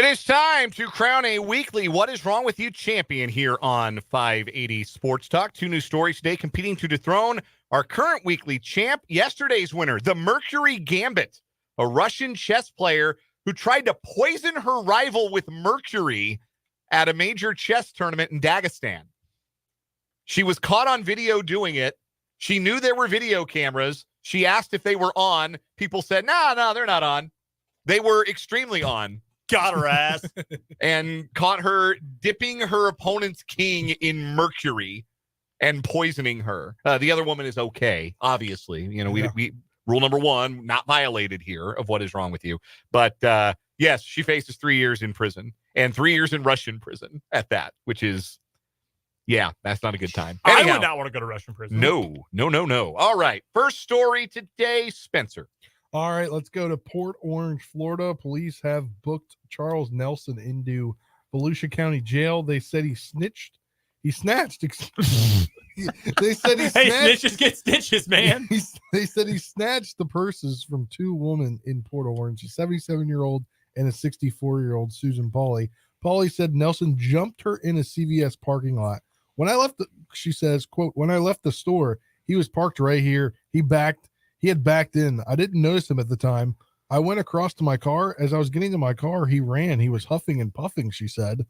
it's time to crown a weekly What Is Wrong With You champion here on 580 Sports Talk. 2 new stories today competing to dethrone our current weekly champ. Yesterday's winner, the Mercury Gambit, a Russian chess player who tried to poison her rival with mercury at a major chess tournament in Dagestan. She was caught on video doing it. She knew there were video cameras. She asked if they were on. People said, no, they're not on. They were extremely on. Got her ass. And caught her dipping her opponent's king in mercury and poisoning her. The other woman is okay, obviously. You know, we rule number 1, not violated here of What Is Wrong With You. But yes, she faces 3 years in prison and 3 years in Russian prison at that, which is, yeah, that's not a good time. Anyhow, I would not want to go to Russian prison. No. All right. First story today, Spencer. All right, let's go to Port Orange, Florida. Police have booked Charles Nelson into Volusia County Jail. They said he snatched. They said he snatched. Hey, snitches get stitches, man. They said he snatched the purses from 2 women in Port Orange, a 77-year-old and a 64-year-old Susan Pauly. Pauly said Nelson jumped her in a CVS parking lot. When I left, she says, quote, when I left the store, he was parked right here. He had backed in. I didn't notice him at the time. I went across to my car. As I was getting to my car, he ran. He was huffing and puffing, she said.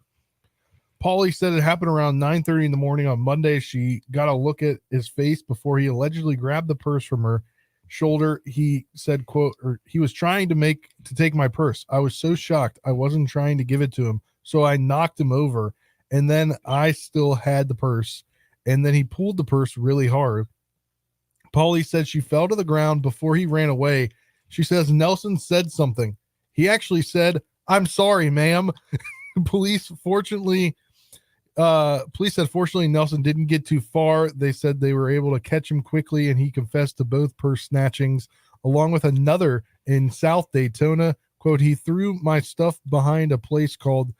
Pauly said it happened around 9:30 in the morning on Monday. She got a look at his face before he allegedly grabbed the purse from her shoulder. He said, quote, or he was trying to take my purse. I was so shocked. I wasn't trying to give it to him. So I knocked him over, and then I still had the purse. And then he pulled the purse really hard. Pauly said she fell to the ground before he ran away. She says Nelson said something. He actually said, "I'm sorry, ma'am." Police said fortunately Nelson didn't get too far. They said they were able to catch him quickly, and he confessed to both purse snatchings, along with another in South Daytona. Quote, he threw my stuff behind a place called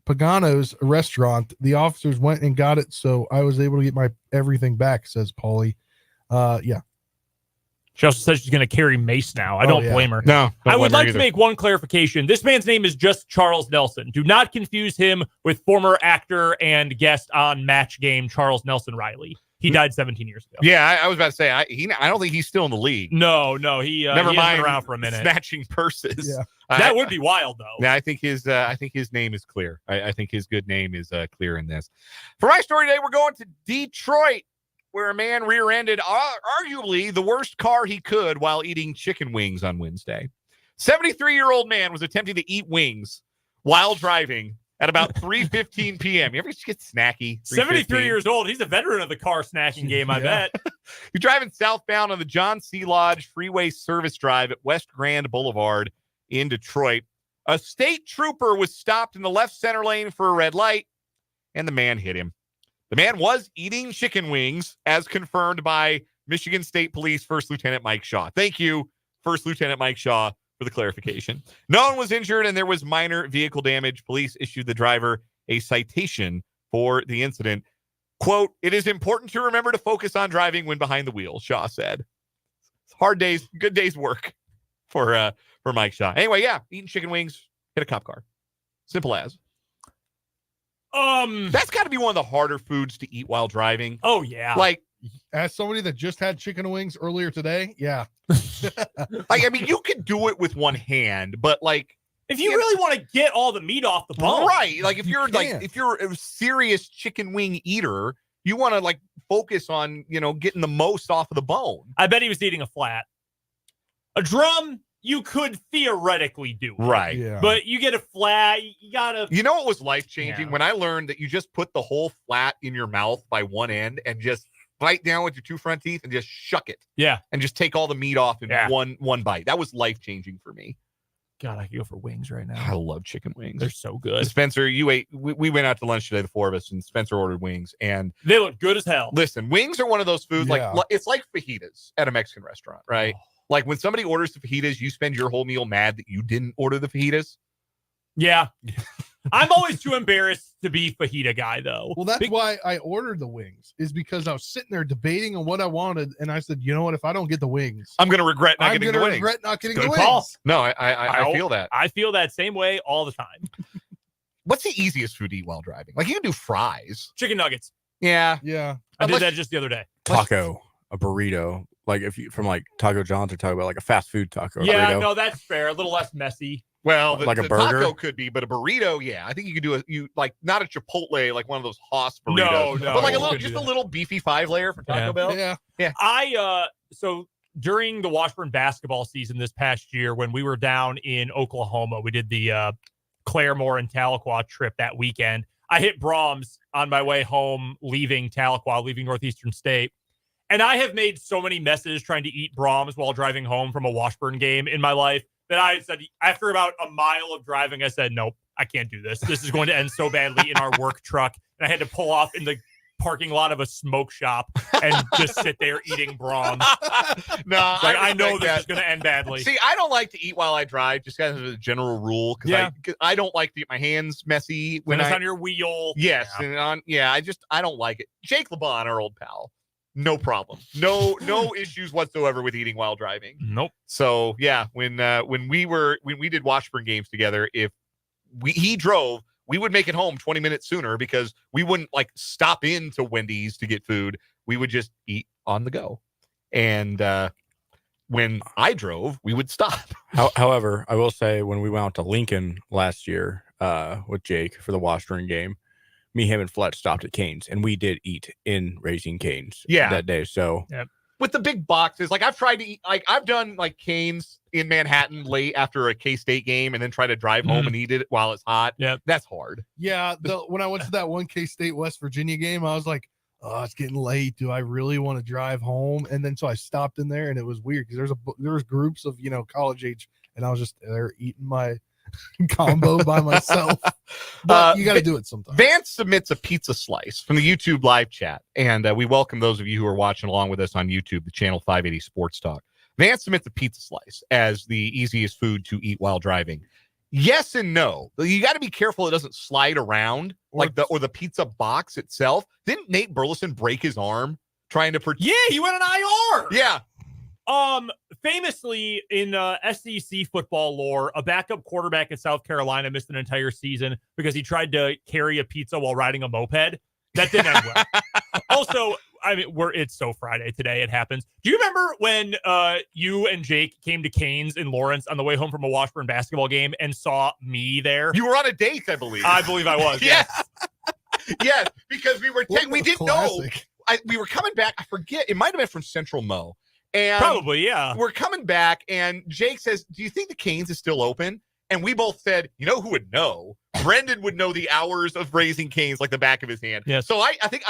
Pagano's restaurant. The officers went and got it, so I was able to get my everything back, says Pauly. Yeah. She also says she's going to carry mace now. I don't blame her. No, I would like to make one clarification. This man's name is just Charles Nelson. Do not confuse him with former actor and guest on Match Game, Charles Nelson Riley. He died 17 years ago. Yeah, I was about to say, I don't think he's still in the league. No, he never mind. Has been around for a minute. Snatching purses. Yeah. That would be wild, though. Yeah, I think his name is clear. I think his good name is clear in this. For my story today, we're going to Detroit, where a man rear-ended arguably the worst car he could while eating chicken wings on Wednesday. 73-year-old man was attempting to eat wings while driving at about 3:15 p.m. You ever just get snacky? 73 years old. He's a veteran of the car snacking game, I bet. You're driving southbound on the John C. Lodge Freeway Service Drive at West Grand Boulevard in Detroit. A state trooper was stopped in the left center lane for a red light, and the man hit him. The man was eating chicken wings, as confirmed by Michigan State Police First Lieutenant Mike Shaw. Thank you, First Lieutenant Mike Shaw, for the clarification. No one was injured, and there was minor vehicle damage. Police issued the driver a citation for the incident. Quote, it is important to remember to focus on driving when behind the wheel, Shaw said. It's hard days, good days work for Mike Shaw. Anyway, yeah, eating chicken wings, hit a cop car. Simple as. That's got to be one of the harder foods to eat while driving. Oh, yeah. Like, as somebody that just had chicken wings earlier today, yeah. I mean, you can do it with one hand, but like, if you really want to get all the meat off the bone, right? Like, if you're a serious chicken wing eater, you want to like focus on getting the most off of the bone. I bet he was eating a flat. A drum, you could theoretically do it. Right. Yeah. But you get a flat, you gotta. You know what was life-changing? When I learned that you just put the whole flat in your mouth by one end and just bite down with your 2 front teeth and just shuck it. Yeah. And just take all the meat off in one bite. That was life-changing for me. God, I could go for wings right now. I love chicken wings. They're so good. Spencer, you ate. We went out to lunch today, the 4 of us, and Spencer ordered wings. And they look good as hell. Listen, wings are one of those foods, like it's like fajitas at a Mexican restaurant, right? Oh. Like when somebody orders the fajitas, you spend your whole meal mad that you didn't order the fajitas. Yeah. I'm always too embarrassed to be fajita guy, though. Well, that's why I ordered the wings, is because I was sitting there debating on what I wanted, and I said, you know what? If I don't get the wings, I'm going to regret not I'm getting going the to wings. regret not getting Good the call. wings. No, I feel that. I feel that same way all the time. What's the easiest food to eat while driving? Like, you can do fries. Chicken nuggets. Yeah. Yeah. I did that just the other day. Taco, a burrito, like if you from like Taco John's or Taco Bell, like a fast food taco. Yeah, burrito. no, that's fair. A little less messy. Well, Like a the burger? taco could be, but a burrito, yeah. I think you could do not a Chipotle, like one of those Haas burritos. No, But like you couldn't just do a that. little beefy 5-layer for Taco Bell. Yeah. So during the Washburn basketball season this past year, when we were down in Oklahoma, we did the Claremore and Tahlequah trip that weekend. I hit Brahms on my way home, leaving Tahlequah, leaving Northeastern State. And I have made so many messes trying to eat Brahms while driving home from a Washburn game in my life that I said, after about a mile of driving, I said, nope, I can't do this. This is going to end so badly in our work truck. And I had to pull off in the parking lot of a smoke shop and just sit there eating Brahms. No, Like, I know respect this that. is going to end badly. See, I don't like to eat while I drive, just kind of as a general rule, because I don't like to get my hands messy when it's I. on your wheel. Yes, Yeah. and I don't like it. Jake LeBon, our old pal, no problem, no issues whatsoever with eating while driving. Nope. So yeah, when we did Washburn games together, if he drove, we would make it home 20 minutes sooner because we wouldn't like stop into Wendy's to get food. We would just eat on the go. And when I drove, we would stop. However, I will say when we went out to Lincoln last year with Jake for the Washburn game, me, him, and Fletch stopped at Cane's, and we did eat in Raising Cane's that day. So with the big boxes, like I've tried to eat, like I've done like Cane's in Manhattan late after a K-State game and then try to drive home and eat it while it's hot. Yeah, that's hard. Yeah. When I went to that one K-State West Virginia game, I was like, oh, it's getting late. Do I really want to drive home? And then so I stopped in there, and it was weird because there was groups of college age, and I was just there eating my combo by myself. But you got to do it sometimes. Vance submits a pizza slice from the YouTube live chat, and we welcome those of you who are watching along with us on YouTube, the channel 580 Sports Talk. Vance submits a pizza slice as the easiest food to eat while driving. Yes and no. You got to be careful it doesn't slide around or the pizza box itself. Didn't Nate Burleson break his arm trying to? Yeah, he went on IR. Yeah. Famously in SEC football lore, a backup quarterback at South Carolina missed an entire season because he tried to carry a pizza while riding a moped. That didn't end well. Also, I mean, it's so Friday today. It happens. Do you remember when you and Jake came to Cane's in Lawrence on the way home from a Washburn basketball game and saw me there? You were on a date, I believe. I believe I was. Yes. Yes, because we didn't know. We were coming back. I forget. It might have been from Central Mo. And probably, yeah. We're coming back, and Jake says, do you think the Cane's is still open? And we both said, you know who would know? Brendan would know the hours of Raising Cane's like the back of his hand. Yes. So I think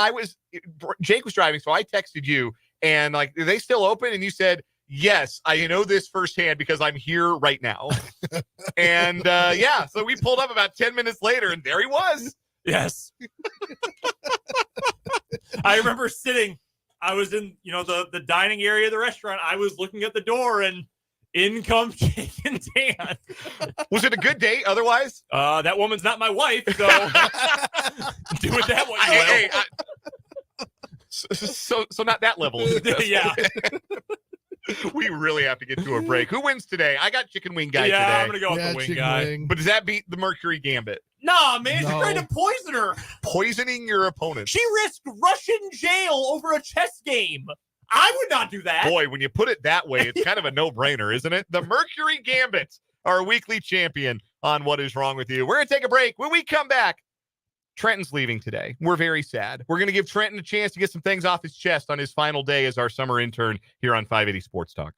Jake was driving, so I texted you, and like, are they still open? And you said, yes, I know this firsthand because I'm here right now. And yeah, so we pulled up about 10 minutes later, and there he was. Yes. I remember sitting. I was in, the dining area of the restaurant. I was looking at the door, and in comes Jake and Dan. Was it a good date otherwise? That woman's not my wife, so do with that what you will. So not that level. Yeah. We really have to get to a break. Who wins today? I got chicken wing guy today. I'm going to go with the wing guy. Wing. But does that beat the Mercury Gambit? Nah, man, she's trying to poison her. Poisoning your opponent. She risked Russian jail over a chess game. I would not do that. Boy, when you put it that way, it's kind of a no-brainer, isn't it? The Mercury Gambit, our weekly champion on What Is Wrong With You. We're going to take a break. When we come back, Trenton's leaving today. We're very sad. We're going to give Trenton a chance to get some things off his chest on his final day as our summer intern here on 580 Sports Talk.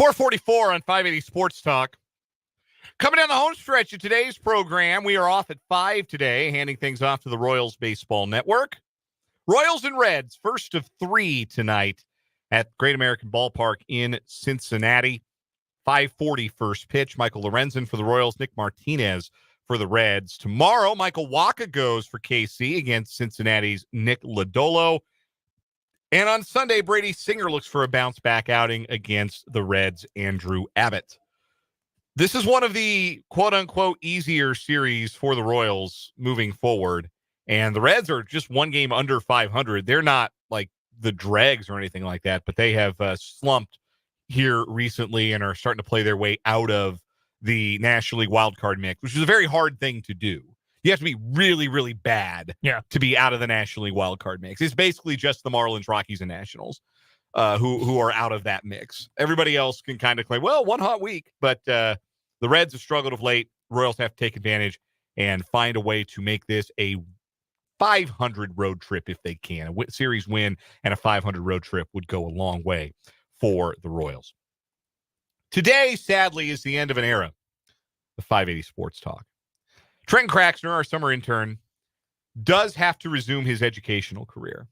444 on 580 Sports Talk. Coming down the home stretch of today's program, we are off at 5 today, handing things off to the Royals Baseball Network. Royals and Reds, first of 3 tonight at Great American Ballpark in Cincinnati. 5:40 first pitch. Michael Lorenzen for the Royals, Nick Martinez for the Reds. Tomorrow, Michael Wacha goes for KC against Cincinnati's Nick Lodolo. And on Sunday, Brady Singer looks for a bounce-back outing against the Reds' Andrew Abbott. This is one of the quote-unquote easier series for the Royals moving forward. And the Reds are just one game under 500. They're not like the dregs or anything like that, but they have slumped here recently and are starting to play their way out of the National League wildcard mix, which is a very hard thing to do. You have to be really, really bad to be out of the National League wildcard mix. It's basically just the Marlins, Rockies, and Nationals who are out of that mix. Everybody else can kind of claim, well, one hot week, but the Reds have struggled of late. Royals have to take advantage and find a way to make this a 500 road trip if they can. A series win and a 500 road trip would go a long way for the Royals. Today, sadly, is the end of an era of 580 Sports Talk. Trenton Craxner, our summer intern, does have to resume his educational career.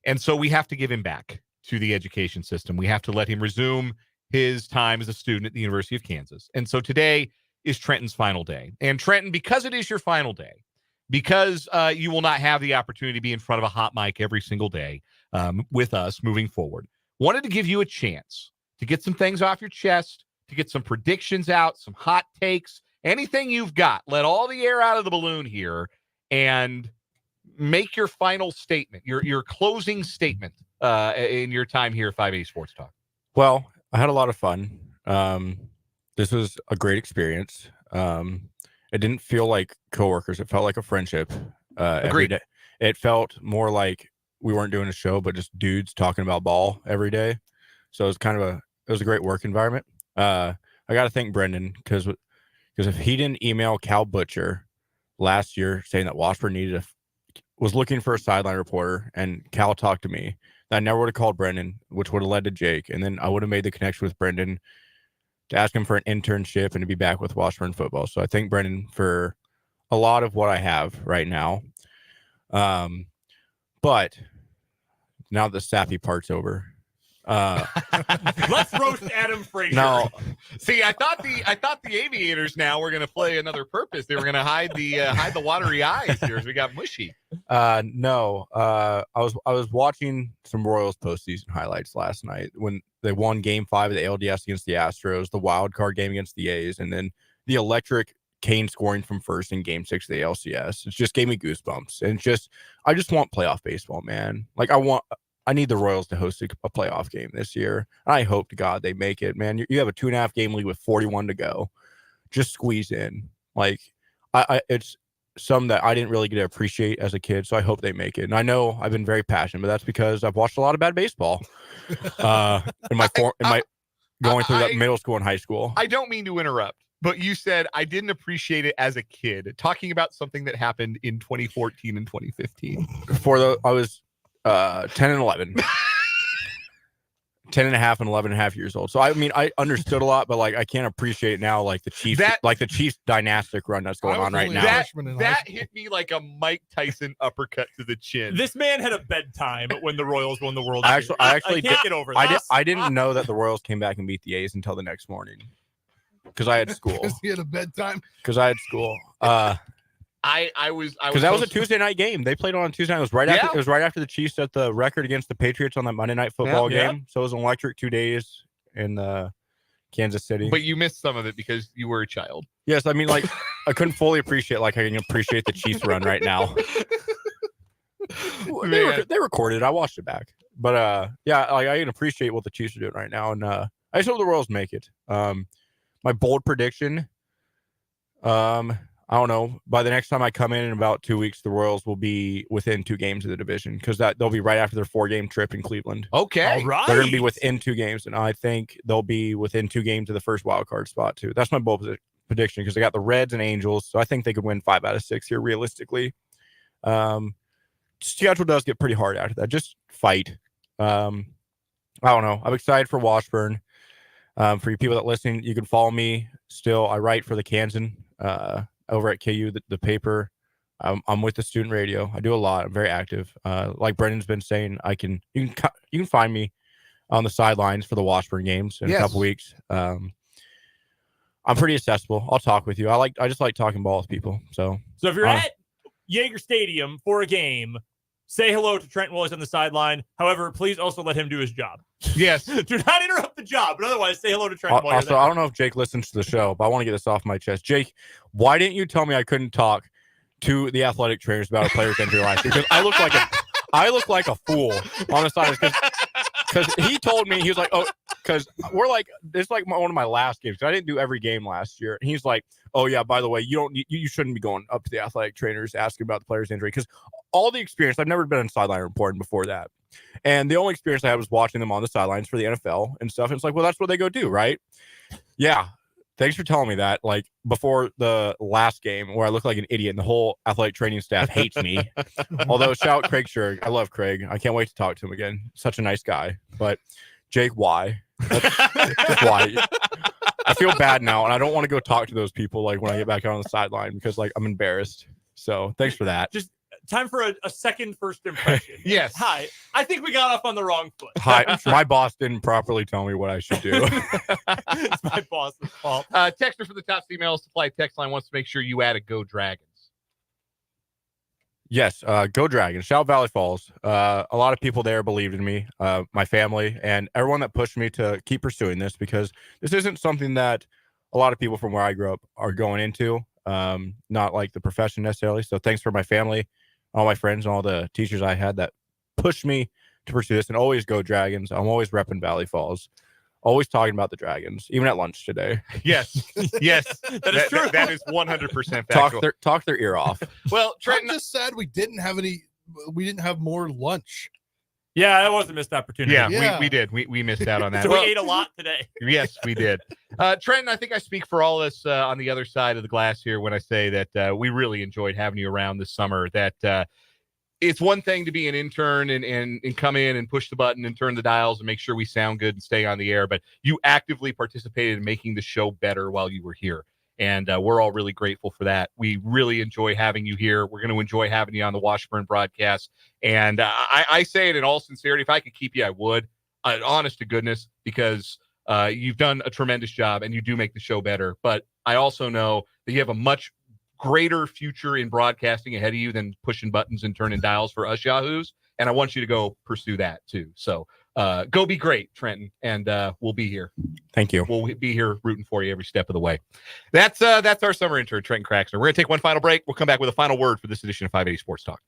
And so we have to give him back to the education system. We have to let him resume his time as a student at the University of Kansas. And so today is Trenton's final day. And Trenton, because it is your final day, because you will not have the opportunity to be in front of a hot mic every single day with us moving forward, wanted to give you a chance to get some things off your chest, to get some predictions out, some hot takes, anything you've got. Let all the air out of the balloon here and make your final statement, your closing statement in your time here at 580 Sports Talk. Well, I had a lot of fun. This was a great experience. It didn't feel like coworkers. It felt like a friendship. Every day. It felt more like we weren't doing a show, but just dudes talking about ball every day. So it was a great work environment. I got to thank Brendan because if he didn't email Cal Butcher last year saying that Washburn was looking for a sideline reporter, and Cal talked to me, I never would have called Brendan, which would have led to Jake, and then I would have made the connection with Brendan to ask him for an internship and to be back with Washburn football. So I thank Brendan for a lot of what I have right now. But now the sappy part's over. Let's roast Adam Frazier. No, see, I thought the Aviators now were going to play another purpose. They were going to hide the watery eyes here as we got mushy. No. I was watching some Royals postseason highlights last night when they won Game 5 of the ALDS against the Astros, the wild card game against the A's, and then the electric Kane scoring from first in Game 6 of the LCS. It just gave me goosebumps, and I just want playoff baseball, man. Like I need the Royals to host a playoff game this year. I hope to God they make it, man. You have a 2.5 game lead with 41 to go. Just squeeze in. Like it's some that I didn't really get to appreciate as a kid, so I hope they make it. And I know I've been very passionate, but that's because I've watched a lot of bad baseball going through that middle school and high school. I don't mean to interrupt, but you said I didn't appreciate it as a kid, talking about something that happened in 2014 and 2015. I was 10 and 11. 10 and a half and 11 and a half years old. So I mean, I understood a lot, but like I can't appreciate it now, like the Chiefs dynastic run that's going on right now. That hit me like a Mike Tyson uppercut to the chin. This man had a bedtime when the Royals won the World Series. I can't get over that. I didn't know that the Royals came back and beat the A's until the next morning because I had school. Because he had a bedtime. Because I had school. I was because that was a Tuesday night game. They played on a Tuesday night. It was right after the Chiefs set the record against the Patriots on that Monday Night Football game. So it was an electric 2 days in Kansas City. But you missed some of it because you were a child. Yes, I mean, like I couldn't fully appreciate I can appreciate the Chiefs run right now. They recorded it. I watched it back, but I can appreciate what the Chiefs are doing right now, and I just hope the Royals make it. My bold prediction. I don't know. By the next time I come in about 2 weeks, the Royals will be within 2 games of the division because they'll be right after their 4-game trip in Cleveland. Okay. All right. They're going to be within 2 games, and I think they'll be within 2 games of the first wild card spot, too. That's my bold prediction because they got the Reds and Angels, so I think they could win 5 out of 6 here realistically. Schedule does get pretty hard after that. Just fight. I don't know. I'm excited for Washburn. For you people that listen, you can follow me still. I write for the Kansan over at KU, the paper. I'm with the student radio. I do a lot. I'm very active. Like Brendan's been saying, you can find me on the sidelines for the Washburn games in a couple weeks. I'm pretty accessible. I'll talk with you. I just like talking ball with people. So if you're at Yager Stadium for a game, say hello to Trenton while he's on the sideline. However, please also let him do his job. Yes. Do not interrupt the job, but otherwise say hello to Trenton while you're there. I don't know if Jake listens to the show, but I want to get this off my chest. Jake, why didn't you tell me I couldn't talk to the athletic trainers about a player's injury last year? Because I look like a fool on the side because he told me, he was like, oh, because we're like, it's like one of my last games. I didn't do every game last year. And he's like, oh yeah, by the way, you shouldn't be going up to the athletic trainers asking about the player's injury, because all the experience, I've never been on sideline reporting before that. And the only experience I had was watching them on the sidelines for the NFL and stuff. And it's like, well, that's what they go do, right? Yeah. Thanks for telling me that. Like before the last game where I look like an idiot and the whole athletic training staff hates me. Although shout out Craig Sherg. I love Craig. I can't wait to talk to him again. Such a nice guy. But Jake, why? Just why? I feel bad now, and I don't want to go talk to those people like when I get back out on the sideline because like I'm embarrassed. So thanks for that. Just time for a second first impression. Yes. Hi. I think we got off on the wrong foot. Hi. My boss didn't properly tell me what I should do. It's my boss's fault. Texter for the Top Email Supply text line wants to make sure you add a Go Dragons. Yes, go Dragons. Shout out Valley Falls. A lot of people there believed in me, my family, and everyone that pushed me to keep pursuing this, because this isn't something that a lot of people from where I grew up are going into, not like the profession necessarily. So thanks for my family, all my friends, and all the teachers I had that pushed me to pursue this. And always go Dragons. I'm always repping Valley Falls. Always talking about the Dragons, even at lunch today. Yes, yes, that is true. That is 100% factual. Talk their ear off. Well, Trenton, I'm just sad we didn't have more lunch. Yeah, that was a missed opportunity. Yeah. We did. We missed out on that. So we ate a lot today. Yes, we did. Trenton, I think I speak for all of us on the other side of the glass here when I say that we really enjoyed having you around this summer. That it's one thing to be an intern and come in and push the button and turn the dials and make sure we sound good and stay on the air, but you actively participated in making the show better while you were here. And we're all really grateful for that. We really enjoy having you here. We're going to enjoy having you on the Washburn broadcast. And I say it in all sincerity. If I could keep you, I would. Honest to goodness, because you've done a tremendous job and you do make the show better. But I also know that you have a much greater future in broadcasting ahead of you than pushing buttons and turning dials for us yahoos. And I want you to go pursue that too. So go be great, Trenton, and we'll be here. Thank you. We'll be here rooting for you every step of the way. That's our summer intern, Trenton Craxner. We're going to take one final break. We'll come back with a final word for this edition of 580 Sports Talk.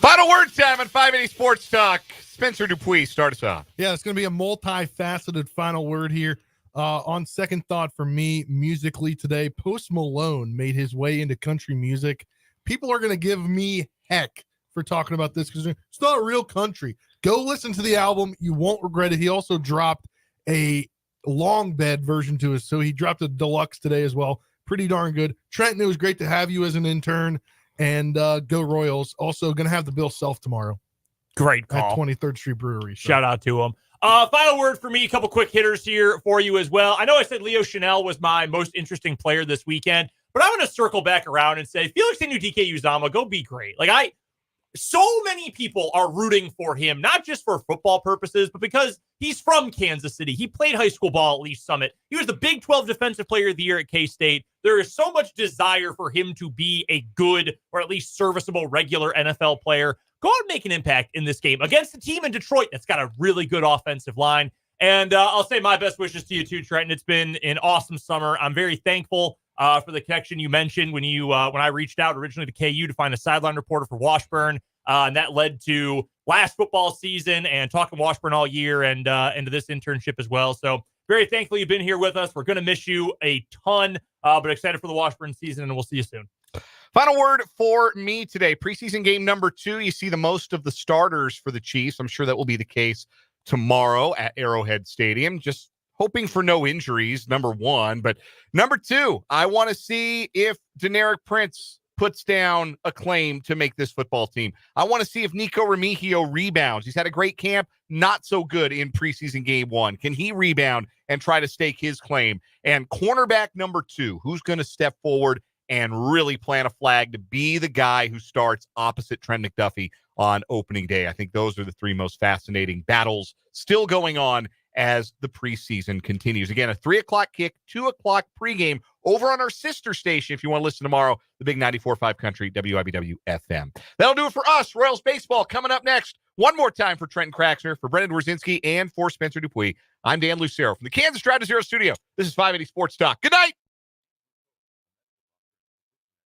Final word time on 580 Sports Talk. Spencer Dupuis, start us off. Yeah, it's going to be a multifaceted final word here. On second thought for me, musically today, Post Malone made his way into country music. People are going to give me heck for talking about this because it's not real country. Go listen to the album. You won't regret it. He also dropped a long bed version to us. So he dropped a deluxe today as well. Pretty darn good. Trenton, it was great to have you as an intern. And go Royals. Also going to have the Bill Self tomorrow. Great call. At 23rd Street Brewery. So. Shout out to him. Final word for me, a couple quick hitters here for you as well. I know I said Leo Chanel was my most interesting player this weekend, but I'm going to circle back around and say Felix Anudike-Uzomah, go be great. So many people are rooting for him, not just for football purposes, but because he's from Kansas City. He played high school ball at Lee's Summit. He was the Big 12 Defensive Player of the Year at K-State. There is so much desire for him to be a good or at least serviceable regular NFL player. Go out and make an impact in this game against a team in Detroit that's got a really good offensive line. And I'll say my best wishes to you too, Trenton. It's been an awesome summer. I'm very thankful for the connection you mentioned when I reached out originally to KU to find a sideline reporter for Washburn. And that led to last football season and talking Washburn all year and into this internship as well. So very thankful you've been here with us. We're going to miss you a ton, but excited for the Washburn season, and we'll see you soon. Final word for me today. Preseason game number 2. You see the most of the starters for the Chiefs. I'm sure that will be the case tomorrow at Arrowhead Stadium. Just hoping for no injuries, number 1. But number 2, I want to see if Deneric Prince puts down a claim to make this football team. I want to see if Nico Remigio rebounds. He's had a great camp, not so good in preseason game 1. Can he rebound and try to stake his claim? And cornerback number 2, who's going to step forward and really plant a flag to be the guy who starts opposite Trent McDuffie on opening day? I think those are the 3 most fascinating battles still going on as the preseason continues. Again, a 3 o'clock kick, 2 o'clock pregame over on our sister station. If you want to listen tomorrow, the big 94.5 Country, WIBW FM. That'll do it for us. Royals baseball coming up next. One more time for Trenton Kraxner, for Brendan Wierzinski, and for Spencer Dupuis. I'm Dan Lucero from the Kansas Drive to Zero studio. This is 580 Sports Talk. Good night.